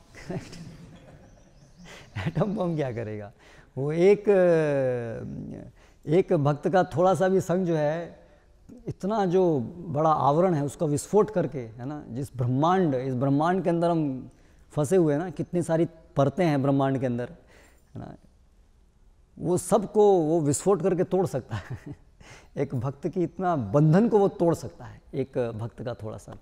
एटम बम क्या करेगा? वो एक भक्त का थोड़ा सा भी संग जो है, इतना जो बड़ा आवरण है उसका विस्फोट करके, है ना, इस ब्रह्मांड के अंदर हम फंसे हुए हैं ना, कितनी सारी परतें हैं ब्रह्मांड के अंदर, है ना, वो सबको वो विस्फोट करके तोड़ सकता है। एक भक्त की इतना बंधन को वो तोड़ सकता है, एक भक्त का थोड़ा सा।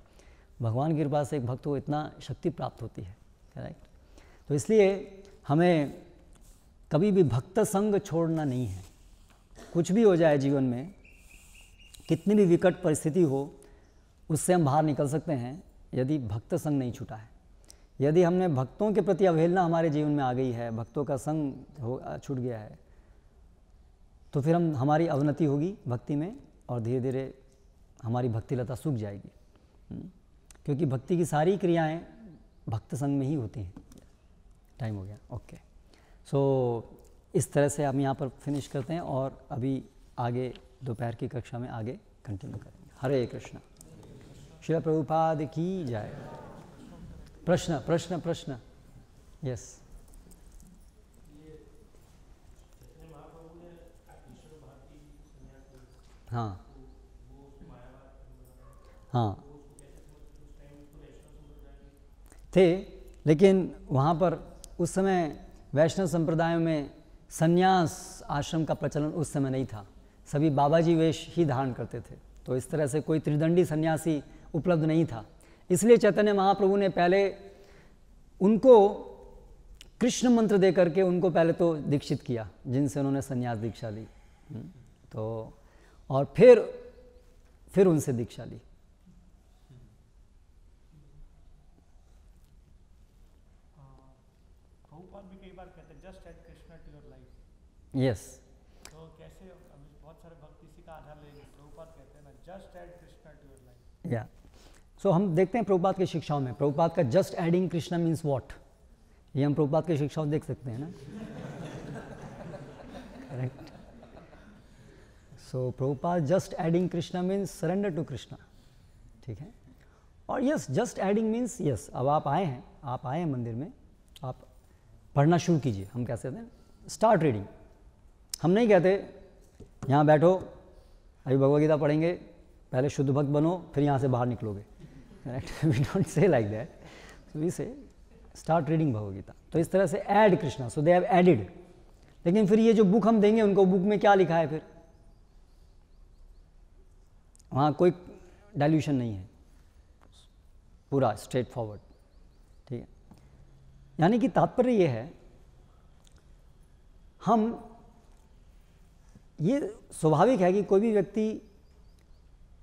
भगवान की कृपा से एक भक्त को इतना शक्ति प्राप्त होती है, करेक्ट। तो इसलिए हमें कभी भी भक्त संग छोड़ना नहीं है। कुछ भी हो जाए जीवन में, कितनी भी विकट परिस्थिति हो, उससे हम बाहर निकल सकते हैं यदि भक्त संग नहीं छूटा है। यदि हमने भक्तों के प्रति अवहेलना हमारे जीवन में आ गई है, भक्तों का संग छूट गया है, तो फिर हमारी अवनति होगी भक्ति में, और धीरे धीरे हमारी भक्ति लता सूख जाएगी। क्योंकि भक्ति की सारी क्रियाएं भक्त संग में ही होती हैं। टाइम हो गया, ओके। सो इस तरह से हम यहाँ पर फिनिश करते हैं, और अभी आगे दोपहर की कक्षा में आगे कंटिन्यू करेंगे। हरे कृष्णा। श्रील प्रभुपाद की जय। प्रश्न यस। हाँ थे, लेकिन वहाँ पर उस समय वैष्णव संप्रदायों में संन्यास आश्रम का प्रचलन उस समय नहीं था। सभी बाबाजी वेश ही धारण करते थे। तो इस तरह से कोई त्रिदंडी सन्यासी उपलब्ध नहीं था। इसलिए चैतन्य महाप्रभु ने पहले उनको कृष्ण मंत्र दे करके उनको पहले तो दीक्षित किया, जिनसे उन्होंने संन्यास दीक्षा ली। तो और फिर उनसे दीक्षा ली। प्रभुपाद भी कई बार कहते हैं just add Krishna to your life. Yes. तो कैसे बहुत सारे भक्त इसी का आधार लेंगे, प्रभुपाद कहते हैं ना just add Krishna to your life. Yeah so हम देखते हैं प्रभुपाद की शिक्षाओं में, प्रभुपाद का just adding Krishna means what, ये हम प्रभुपाद की शिक्षाओं देख सकते हैं ना। Correct. So Prabhupada just adding Krishna means surrender to Krishna, ठीक है। और yes, just adding means yes, अब आप आए हैं मंदिर में, आप पढ़ना शुरू कीजिए। हम कैसे कहते हैं, स्टार्ट रीडिंग। हम नहीं कहते यहाँ बैठो अभी भगवद गीता पढ़ेंगे, पहले शुद्ध भक्त बनो फिर यहाँ से बाहर निकलोगे। Correct, we don't say like that. So we say start reading Bhagavad Gita. तो इस तरह से add Krishna, so they have added. लेकिन फिर ये जो बुक हम देंगे उनको, बुक में क्या लिखा है, फिर वहाँ कोई डाइल्यूशन नहीं है, पूरा स्ट्रेट फॉरवर्ड, ठीक है। यानी कि तात्पर्य ये है, ये स्वाभाविक है कि कोई भी व्यक्ति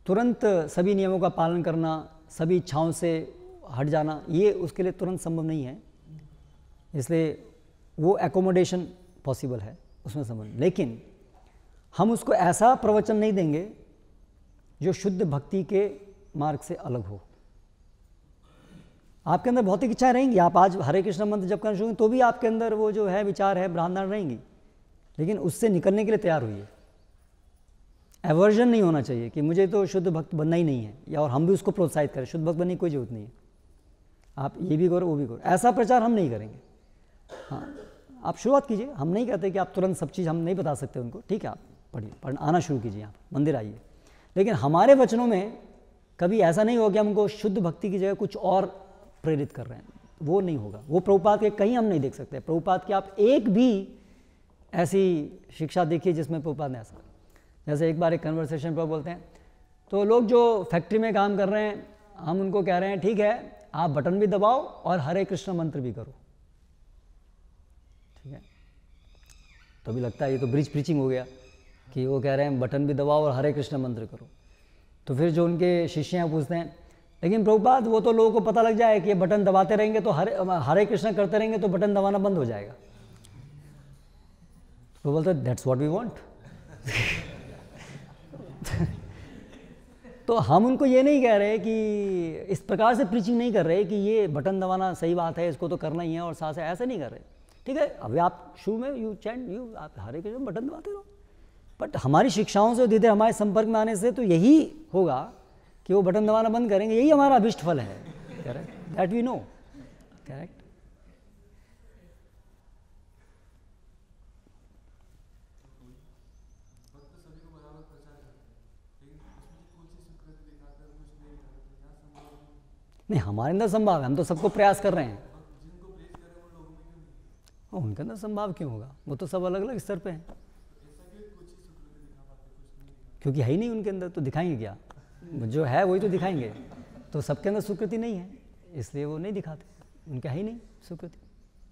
तुरंत सभी नियमों का पालन करना, सभी इच्छाओं से हट जाना, ये उसके लिए तुरंत संभव नहीं है। इसलिए वो एकोमोडेशन पॉसिबल है, उसमें संभव। लेकिन हम उसको ऐसा प्रवचन नहीं देंगे जो शुद्ध भक्ति के मार्ग से अलग हो। आपके अंदर भौतिक इच्छाएं रहेंगी, आप आज हरे कृष्ण मंत्र जब करना शुरू तो भी आपके अंदर वो जो है विचार है ब्राह्मण रहेंगी, लेकिन उससे निकलने के लिए तैयार हुई है। एवर्जन नहीं होना चाहिए कि मुझे तो शुद्ध भक्त बनना ही नहीं है, या और हम भी उसको प्रोत्साहित करें, शुद्ध भक्त बनने की कोई जरूरत नहीं है, आप ये भी करो वो भी करो, ऐसा प्रचार हम नहीं करेंगे। हाँ, आप शुरुआत कीजिए, हम नहीं कहते कि आप तुरंत सब चीज़ हम नहीं बता सकते उनको, ठीक है, आप पढ़िए, आना शुरू कीजिए, यहाँ मंदिर आइए, लेकिन हमारे वचनों में कभी ऐसा नहीं होगा कि हमको शुद्ध भक्ति की जगह कुछ और प्रेरित कर रहे हैं, वो नहीं होगा। वो प्रभुपाद के कहीं हम नहीं देख सकते। प्रभुपाद की आप एक भी ऐसी शिक्षा देखिए जिसमें प्रभुपाद ने ऐसा, जैसे एक बार एक कन्वर्सेशन पर बोलते हैं, तो लोग जो फैक्ट्री में काम कर रहे हैं, हम उनको कह रहे हैं ठीक है आप बटन भी दबाओ और हरे कृष्ण मंत्र भी करो, ठीक है, तो भी लगता है ये तो ब्रिज प्रीचिंग हो गया कि वो कह रहे हैं बटन भी दबाओ और हरे कृष्ण मंत्र करो। तो फिर जो उनके शिष्य हैं पूछते हैं लेकिन प्रभुपाद वो तो लोगों को पता लग जाए कि ये बटन दबाते रहेंगे तो हरे कृष्ण करते रहेंगे तो बटन दबाना बंद हो जाएगा। तो बोलते दैट्स व्हाट वी वांट। तो हम उनको ये नहीं कह रहे कि इस प्रकार से प्रीचिंग नहीं कर रहे कि ये बटन दबाना सही बात है, इसको तो करना ही है और साथ ऐसा नहीं कर रहे, ठीक है। अभी आप शुरू में यू चैंट यू आप हरे कृष्ण बटन दबाते रहो, बट हमारी शिक्षाओं से धीरे हमारे संपर्क में आने से तो यही होगा कि वो बटन दबाना बंद करेंगे, यही हमारा अभिष्ट फल है, correct, that we know, correct. नहीं, हमारे अंदर संभाव है, हम तो सबको प्रयास कर रहे हैं। उनके अंदर संभाव क्यों होगा, वो तो सब अलग अलग स्तर पे हैं, क्योंकि है ही नहीं उनके अंदर, तो दिखाएंगे क्या, जो है वही तो दिखाएंगे। तो सबके अंदर सुकृति नहीं है इसलिए वो नहीं दिखाते, उनका है ही नहीं सुकृति,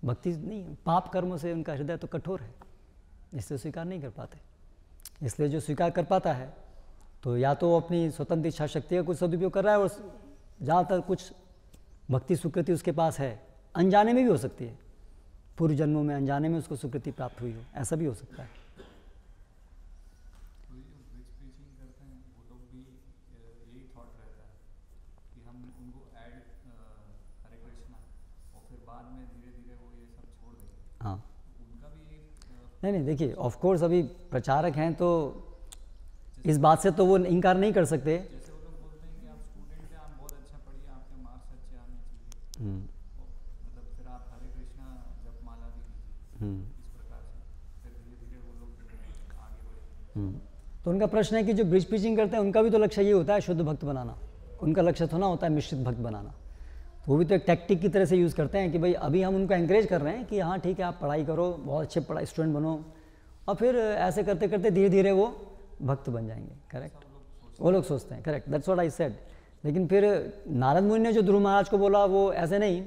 भक्ति नहीं है, पाप कर्मों से उनका हृदय तो कठोर है, इसलिए स्वीकार नहीं कर पाते। इसलिए जो स्वीकार कर पाता है तो या तो वो अपनी स्वतंत्र इच्छा शक्ति का कुछ सदुपयोग कर रहा है, और ज़्यादातर कुछ भक्ति सुकृति उसके पास है, अनजाने में भी हो सकती है, पूर्व जन्मों में अनजाने में उसको सुकृति प्राप्त हुई हो, ऐसा भी हो सकता है। हाँ, नहीं देखिए, ऑफ कोर्स अभी प्रचारक हैं तो इस बात से तो वो इनकार नहीं कर सकते। जैसे वो लोग बोलते हैं कि आप स्टूडेंट हैं, आप बहुत अच्छा पढ़िए, आपके मार्क्स अच्छे आने चाहिए, मतलब फिर आप हरे कृष्णा जप माला भी कीजिए, इस प्रकार से फिर धीरे धीरे वो लोग आगे बढ़ेंगे। तो उनका प्रश्न है कि जो ब्रिज प्रीचिंग करते हैं उनका भी तो लक्ष्य ये होता है शुद्ध भक्त बनाना, उनका लक्ष्य थोड़ा होता है मिश्रित भक्त बनाना। वो भी तो एक टैक्टिक की तरह से यूज़ करते हैं कि भाई अभी हम उनको एंकरेज कर रहे हैं कि हाँ ठीक है आप पढ़ाई करो, बहुत अच्छे पढ़ाई स्टूडेंट बनो, और फिर ऐसे करते करते धीरे धीरे वो भक्त बन जाएंगे, करेक्ट, वो लोग सोचते हैं, correct, that's what I said. लेकिन फिर नारद मुनि ने जो ध्रुव महाराज को बोला वो ऐसे नहीं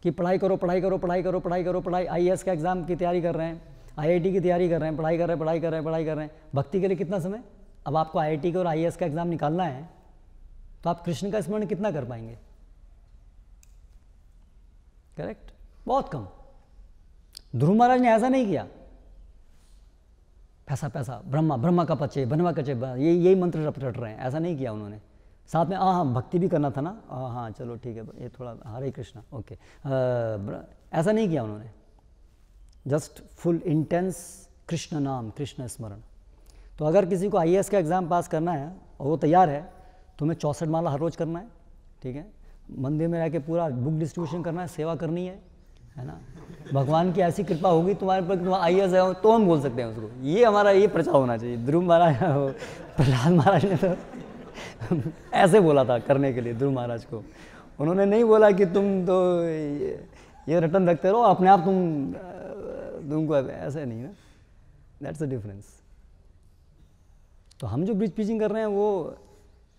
कि पढ़ाई करो पढ़ाई करो पढ़ाई करो पढ़ाई करो, पढ़ाई IAS का एग्ज़ाम की तैयारी कर रहे हैं, IIT की तैयारी कर रहे हैं, पढ़ाई कर रहे हैं पढ़ाई कर रहे हैं पढ़ाई कर रहे हैं, भक्ति के लिए कितना समय। अब आपको IIT का और IAS का एग्ज़ाम निकालना है तो आप कृष्ण का स्मरण कितना कर पाएंगे, करेक्ट, बहुत कम। ध्रुव महाराज ने ऐसा नहीं किया, पैसा पैसा ब्रह्मा का पचे बनवा कचे, यही मंत्र रट रहे हैं, ऐसा नहीं किया उन्होंने। साथ में हाँ भक्ति भी करना था ना, हाँ चलो ठीक है ये थोड़ा हरे कृष्णा ओके, ऐसा नहीं किया उन्होंने, जस्ट फुल इंटेंस कृष्ण नाम कृष्ण स्मरण। तो अगर किसी को IAS का एग्ज़ाम पास करना है और वो तैयार है तो हमें 64 माला हर रोज़ करना है, ठीक है, मंदिर में रह के पूरा बुक डिस्ट्रीब्यूशन करना है, सेवा करनी है ना, भगवान की ऐसी कृपा होगी तुम्हारे पर तुम्हारा IAS है तो हम बोल सकते हैं उसको, ये हमारा ये प्रचार होना चाहिए। ध्रुव महाराज प्रहलाद महाराज ने तो ऐसे बोला था करने के लिए ध्रुव महाराज को, उन्होंने नहीं बोला कि तुम तो ये रटन रखते रहो अपने आप तुमको, ऐसे नहीं ना, दैट्स द डिफरेंस। तो हम जो ब्रिज प्रीचिंग कर रहे हैं वो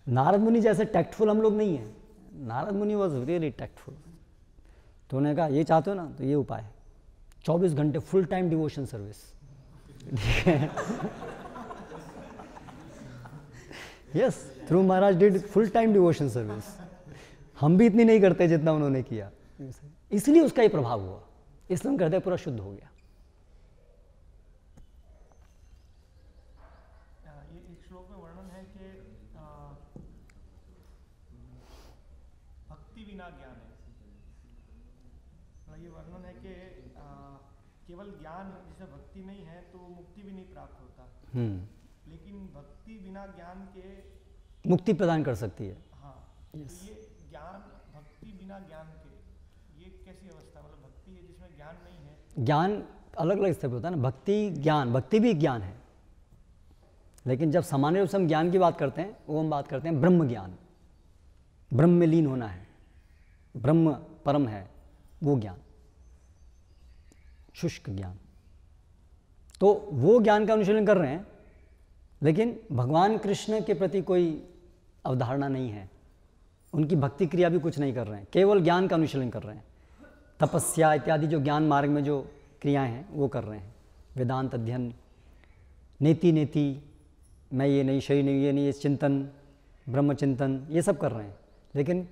नारद मुनि जैसे टैक्टफुल हम लोग नहीं हैं, नारद मुनि वॉज रियली टैक्टफुल। तो उन्होंने कहा ये चाहते हो ना तो ये उपाय है, 24 घंटे full time devotion service. Yes, Dhruv Maharaj did full time devotion service. हम भी इतनी नहीं करते जितना उन्होंने किया, इसलिए उसका ही प्रभाव हुआ, इसलिए हम हृदय पूरा शुद्ध हो गया। ये एक श्लोक में वर्णन है कि भक्ति बिना ज्ञान है, ये वर्णन है कि केवल ज्ञान जिसे भक्ति नहीं है तो मुक्ति भी नहीं प्राप्त होता, लेकिन भक्ति बिना ज्ञान के मुक्ति प्रदान कर सकती है। हाँ, तो ये ज्ञान भक्ति बिना ज्ञान के ये कैसी अवस्था, मतलब भक्ति है जिसमें ज्ञान नहीं है। ज्ञान अलग अलग स्तर पर होता है ना, भक्ति ज्ञान, भक्ति भी ज्ञान है, लेकिन जब सामान्य रूप से हम ज्ञान की बात करते हैं वो हम बात करते हैं ब्रह्म ज्ञान, ब्रह्म में लीन होना है, ब्रह्म परम है वो ज्ञान, शुष्क ज्ञान। तो वो ज्ञान का अनुशीलन कर रहे हैं, लेकिन भगवान कृष्ण के प्रति कोई अवधारणा नहीं है, उनकी भक्ति क्रिया भी कुछ नहीं कर रहे हैं, केवल ज्ञान का अनुशीलन कर रहे हैं। तपस्या इत्यादि जो ज्ञान मार्ग में जो क्रियाएं हैं वो कर रहे हैं, वेदांत अध्ययन, नेति नेति, मैं ये नहीं, शरीर नहीं, ये नहीं, ये चिंतन, ब्रह्म चिंतन, ये सब कर रहे हैं, लेकिन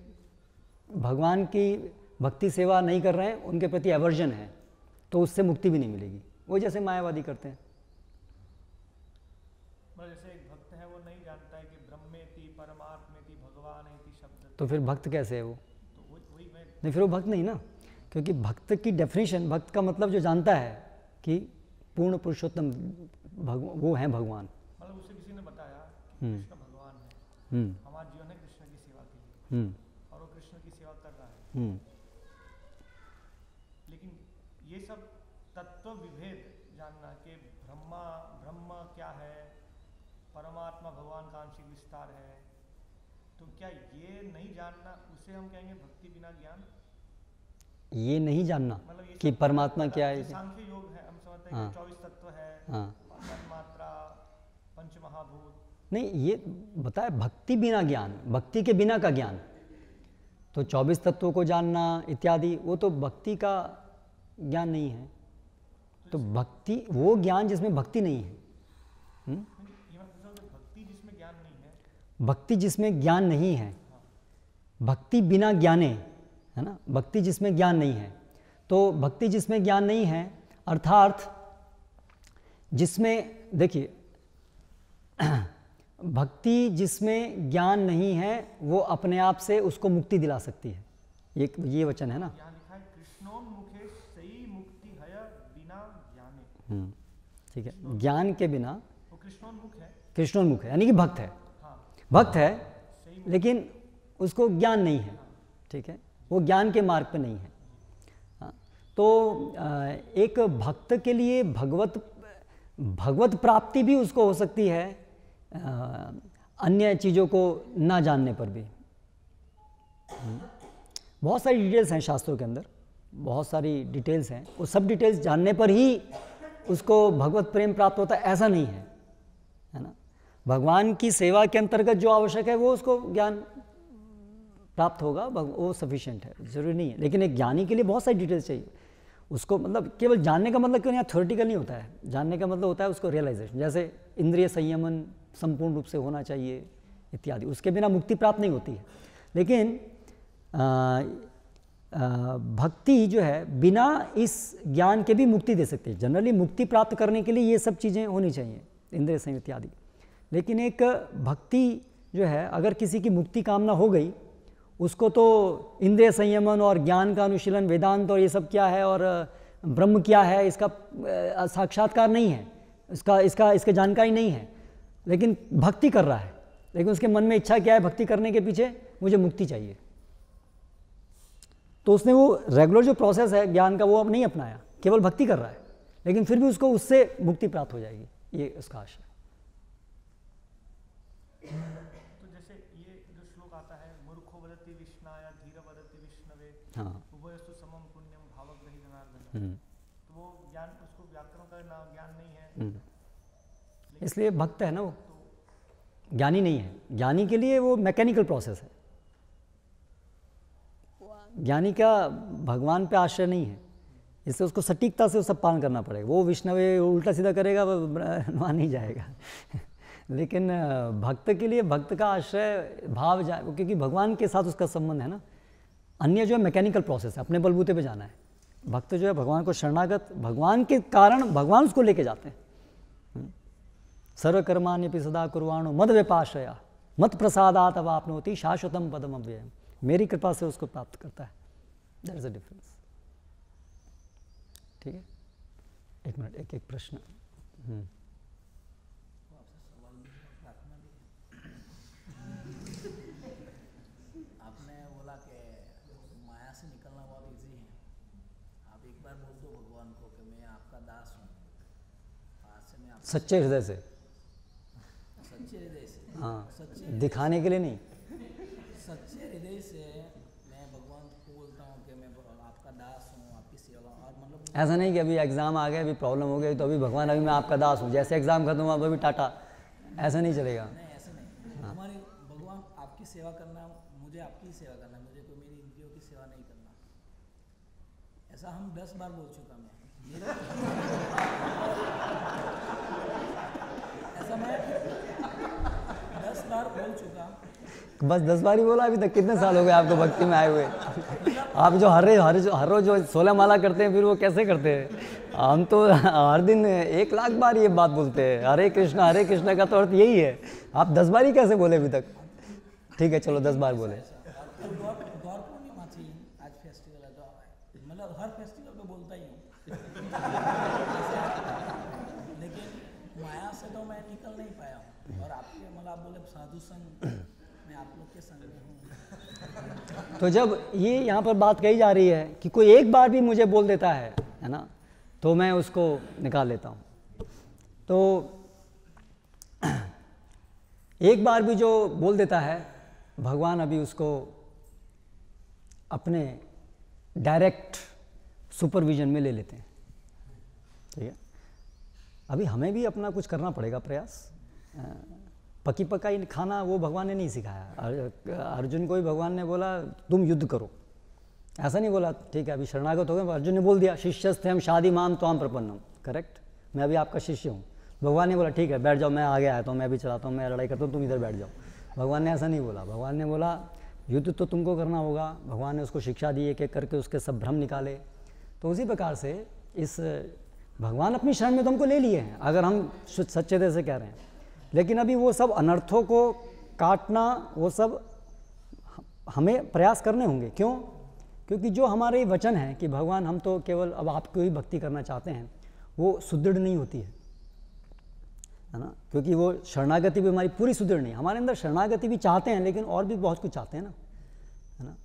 भगवान की भक्ति सेवा नहीं कर रहे हैं, उनके प्रति एवर्जन है, तो उससे मुक्ति भी नहीं मिलेगी। वो जैसे मायावादी करते हैं। जैसे एक भक्त है वो नहीं जानता है कि ब्रह्मेति परमात्मेति भगवानेति शब्द, तो फिर भक्त कैसे है वो? तो वही मैं नहीं, फिर वो भक्त नहीं ना, क्योंकि भक्त की डेफिनेशन, भक्त का मतलब जो जानता है कि पूर्ण पुरुषोत्तम वो हैं भगवान, मतलब उसे किसी ने बताया कि कृष्ण भगवान है, हमारा जीवन है कृष्ण की सेवा के लिए, और वो कृष्ण की सेवा कर रहा है, लेकिन ये सब तत्व विभेद जानना कि ब्रह्म क्या है, परमात्मा भगवान का आंशिक विस्तार है, तो क्या ये नहीं जानना उसे हम कहेंगे भक्ति बिना ज्ञान? ये नहीं जानना मतलब कि परमात्मा क्या है, सांख्य योग है, हम समझते हैं कि 24 तत्व है, मात्रा, पंच महाभूत, नहीं, ये बताया भक्ति बिना ज्ञान, भक्ति के बिना का ज्ञान, तो 24 तत्वों को जानना इत्यादि वो तो भक्ति का ज्ञान नहीं है। तो भक्ति वो ज्ञान जिसमें भक्ति नहीं है, भक्ति जिसमें ज्ञान नहीं है, भक्ति जिसमें ज्ञान नहीं है, भक्ति बिना ज्ञाने, है ना, भक्ति जिसमें ज्ञान नहीं है। तो भक्ति जिसमें ज्ञान नहीं है अर्थात जिसमें, देखिए भक्ति जिसमें ज्ञान नहीं है वो अपने आप से उसको मुक्ति दिला सकती है, ये वचन है ना। यहाँ लिखा है कृष्णोन्मुखे सही मुक्ति है बिना ज्ञाने। ठीक है, ज्ञान के बिना वो कृष्णोन्मुख है, कृष्णोन्मुख है, यानी कि भक्त है, भक्त है, लेकिन उसको ज्ञान नहीं है, ठीक है, वो ज्ञान के मार्ग पे नहीं है। हाँ, तो एक भक्त के लिए भगवत प्राप्ति भी उसको हो सकती है अन्य चीज़ों को ना जानने पर भी। बहुत सारी डिटेल्स हैं शास्त्रों के अंदर, बहुत सारी डिटेल्स हैं, वो सब डिटेल्स जानने पर ही उसको भगवत प्रेम प्राप्त होता है ऐसा नहीं है, है ना। भगवान की सेवा के अंतर्गत जो आवश्यक है वो उसको ज्ञान प्राप्त होगा, वो सफिशिएंट है, ज़रूरी नहीं है। लेकिन एक ज्ञानी के लिए बहुत सारी डिटेल्स चाहिए उसको, मतलब केवल जानने का मतलब क्यों यहाँ थ्योरेटिकल नहीं होता है, जानने का मतलब होता है उसको रियलाइजेशन, जैसे इंद्रिय संयमन संपूर्ण रूप से होना चाहिए इत्यादि, उसके बिना मुक्ति प्राप्त नहीं होती है। लेकिन भक्ति जो है बिना इस ज्ञान के भी मुक्ति दे सकती है। जनरली मुक्ति प्राप्त करने के लिए ये सब चीज़ें होनी चाहिए, इंद्रिय संयम इत्यादि। लेकिन एक भक्ति जो है, अगर किसी की मुक्ति कामना हो गई, उसको तो इंद्रिय संयमन और ज्ञान का अनुशीलन, वेदांत और ये सब क्या है और ब्रह्म क्या है इसका साक्षात्कार नहीं है, इसका जानकारी नहीं है, लेकिन भक्ति कर रहा है, लेकिन उसके मन में इच्छा क्या है भक्ति करने के पीछे, मुझे मुक्ति चाहिए। तो उसने वो रेगुलर जो प्रोसेस है ज्ञान का वो अब नहीं अपनाया, केवल भक्ति कर रहा है, लेकिन फिर भी उसको उससे मुक्ति प्राप्त हो जाएगी, ये उसका आशा है। तो जैसे ये जो श्लोक आता है, मूर्खो वदति विष्णाया धीर वदति विष्णवे, हाँ, उभयस्तु समम पुण्यम भावग्रही जनार्दन, तो वो ज्ञान, उसको व्याकरण का ज्ञान नहीं है, इसलिए भक्त है ना, वो ज्ञानी नहीं है। ज्ञानी के लिए वो मैकेनिकल प्रोसेस है, ज्ञानी का भगवान पे आश्रय नहीं है, इससे उसको सटीकता से सब पालन करना पड़ेगा। वो विष्णवे उल्टा सीधा करेगा वहाँ नहीं जाएगा लेकिन भक्त के लिए भक्त का आश्रय भाव जाए, क्योंकि भगवान के साथ उसका संबंध है ना। अन्य जो है मैकेनिकल प्रोसेस है, अपने बलबूते पे जाना है। भक्त जो है भगवान को शरणागत, भगवान के कारण भगवान उसको लेके जाते हैं। सर्वकर्माण्यपि सदा कुर्वाणो मद व्यपाश्रया मत प्रसादात अवाप्नोति शाश्वतम पदम अव्ययम्, मेरी कृपा से उसको प्राप्त करता है। That is a difference. ठीक है, एक मिनट, एक एक प्रश्न। आपने बोला कि माया से निकलना बहुत इजी है। आप एक बार बोल दो भगवान को कि मैं आपका दास हूँ, आज से मैं आपका सच्चे हृदय से, सच्चे हृदय से, हाँ, सच्चे दिखाने के लिए नहीं। सच्चे हृदय से मैं भगवान को बोलता हूँ कि मैं आपका दास हूँ, आपकी सेवा। और मतलब ऐसा नहीं कि अभी एग्ज़ाम आ गया, अभी प्रॉब्लम हो गई तो अभी भगवान अभी मैं आपका दास हूँ, जैसे एग्ज़ाम खत्म हुआ अभी टाटा, ऐसा नहीं चलेगा। नहीं, ऐसा नहीं। हमारे भगवान आपकी सेवा करना, मुझे आपकी सेवा करना, मुझे कोई मेरी इंद्रियों की सेवा नहीं करना। ऐसा हम 10 बार बोल चुका मैं। ऐसा मैं 10 बार बोल चुका। बस 10 बार ही बोला अभी तक? कितने साल हो गए आपको भक्ति में आए हुए? आप जो हर रोज जो 16 माला करते हैं, फिर वो कैसे करते हैं? हम तो हर दिन 1 लाख बार ये बात बोलते हैं, हरे कृष्णा का तो अर्थ यही है। आप 10 बार ही कैसे बोले अभी तक? ठीक है, चलो 10 बार बोले। गौर पूर्णिमा थी, आज फेस्टिवल है तो मतलब हर फेस्टिवल पे बोलता ही हूँ। लेकिन माया से तो मैं निकल नहीं पाया हूँ। और आपके मतलब आप बोले साधु संग, मैं आप लोग के संग में हूँ। तो जब ये यहाँ पर बात कही जा रही है कि कोई एक बार भी मुझे बोल देता है ना, तो मैं उसको निकाल लेता हूँ। तो एक बार भी जो बोल देता है, भगवान अभी उसको अपने डायरेक्ट सुपरविजन में ले लेते हैं। ठीक है, अभी हमें भी अपना कुछ करना पड़ेगा प्रयास। पकी पकाई खाना वो भगवान ने नहीं सिखाया। अर्जुन को भी भगवान ने बोला तुम युद्ध करो, ऐसा नहीं बोला। ठीक है, अभी शरणागत हो गए, अर्जुन ने बोल दिया शिष्यस्थे हम शादी माम त्वाम प्रपन्नम, करेक्ट, मैं अभी आपका शिष्य हूँ। भगवान ने बोला ठीक है बैठ जाओ, मैं आगे आया हूँ, मैं भी चलाता हूँ, मैं लड़ाई करता हूँ, तुम इधर बैठ जाओ। भगवान ने ऐसा नहीं बोला। भगवान ने बोला युद्ध तो तुमको करना होगा। भगवान ने उसको शिक्षा दी, एक एक करके उसके सब भ्रम निकाले। तो उसी प्रकार से इस भगवान अपनी शरण में तुमको ले लिए हैं, अगर हम सच्चे दिल से कह रहे हैं। लेकिन अभी वो सब अनर्थों को काटना, वो सब हमें प्रयास करने होंगे। क्यों? क्योंकि जो हमारे वचन हैं कि भगवान हम तो केवल अब आपको ही भक्ति करना चाहते हैं, वो सुदृढ़ नहीं होती है ना। क्योंकि वो शरणागति भी हमारी पूरी सुदृढ़ नहीं। हमारे अंदर शरणागति भी चाहते हैं, लेकिन और भी बहुत कुछ चाहते हैं ना, है ना।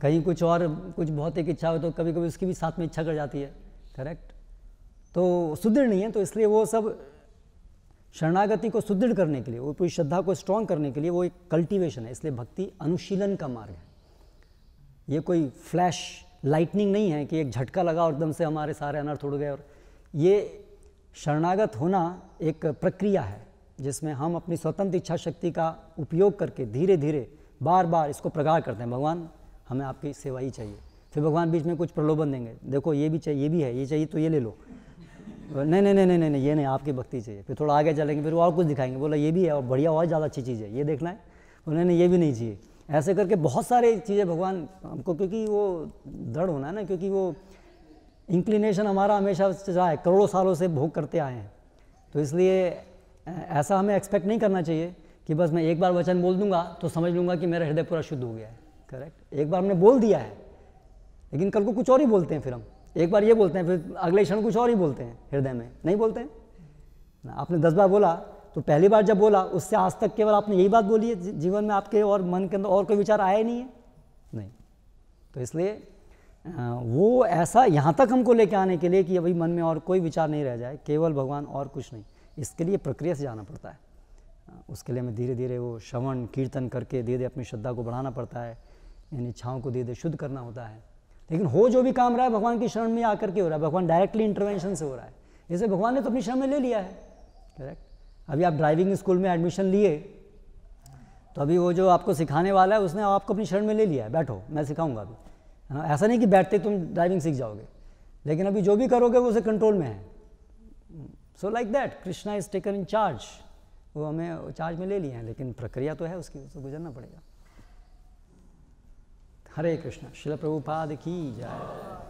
कहीं कुछ और कुछ भौतिक इच्छा हो तो कभी कभी उसकी भी साथ में इच्छा कर जाती है, करेक्ट। तो सुदृढ़ नहीं है, तो इसलिए वो सब शरणागति को सुदृढ़ करने के लिए, वो पूरी श्रद्धा को स्ट्रॉन्ग करने के लिए वो एक कल्टीवेशन है। इसलिए भक्ति अनुशीलन का मार्ग है। ये कोई फ्लैश लाइटनिंग नहीं है कि एक झटका लगा और एकदम से हमारे सारे अनर्थ उड़ गए। और ये शरणागत होना एक प्रक्रिया है जिसमें हम अपनी स्वतंत्र इच्छा शक्ति का उपयोग करके धीरे धीरे बार बार इसको प्रगाढ़ करते हैं, भगवान हमें आपकी सेवा ही चाहिए। फिर भगवान बीच में कुछ प्रलोभन देंगे, देखो ये भी चाहिए, ये भी है, ये चाहिए तो ये ले लो, नहीं नहीं नहीं नहीं नहीं ये नहीं, आपकी भक्ति चाहिए। फिर थोड़ा आगे चलेंगे, फिर और कुछ दिखाएंगे, बोला ये भी है और बढ़िया और ज़्यादा अच्छी चीज़ है, ये देखना है, उन्होंने ये भी नहीं चाहिए। ऐसे करके बहुत सारे चीज़ें भगवान हमको, क्योंकि वो दृढ़ होना है ना, क्योंकि वो इंक्लिनेशन हमारा हमेशा से रहा है, करोड़ों सालों से भोग करते आए हैं। तो इसलिए ऐसा हमें एक्सपेक्ट नहीं करना चाहिए कि बस मैं एक बार वचन बोल दूंगा तो समझ लूँगा कि मेरा हृदय पूरा शुद्ध हो गया है, करेक्ट। एक बार हमने बोल दिया है, लेकिन कल को कुछ और ही बोलते हैं। फिर हम एक बार ये बोलते हैं, फिर अगले क्षण कुछ और ही बोलते हैं, हृदय में नहीं बोलते हैं। आपने 10 बार बोला तो पहली बार जब बोला उससे आज तक केवल आपने यही बात बोली है, जीवन में आपके और मन के अंदर और कोई विचार आया ही नहीं है, नहीं। तो इसलिए वो ऐसा यहाँ तक हमको लेके आने के लिए कि अभी मन में और कोई विचार नहीं रह जाए, केवल भगवान और कुछ नहीं, इसके लिए प्रक्रिया से जाना पड़ता है। उसके लिए हमें धीरे धीरे वो श्रवण कीर्तन करके धीरे धीरे अपनी श्रद्धा को बढ़ाना पड़ता है, इन इच्छाओं को धीरे धीरे शुद्ध करना होता है। लेकिन हो जो भी काम रहा है भगवान की शरण में आकर के हो रहा है, भगवान डायरेक्टली इंटरवेंशन से हो रहा है। जैसे भगवान ने तो अपनी शरण में ले लिया है, करेक्ट। अभी आप ड्राइविंग स्कूल में एडमिशन लिए तो अभी वो जो आपको सिखाने वाला है उसने आपको अपनी शरण में ले लिया है, बैठो मैं सिखाऊंगा अभी, है ना। ऐसा नहीं कि बैठते तुम ड्राइविंग सीख जाओगे, लेकिन अभी जो भी करोगे वो उसे कंट्रोल में है। So like that Krishna is taken in charge, वो हमें चार्ज में ले लिए हैं, लेकिन प्रक्रिया तो है उसकी, उसको गुजरना पड़ेगा। हरे कृष्णा। श्रील प्रभुपाद की जय।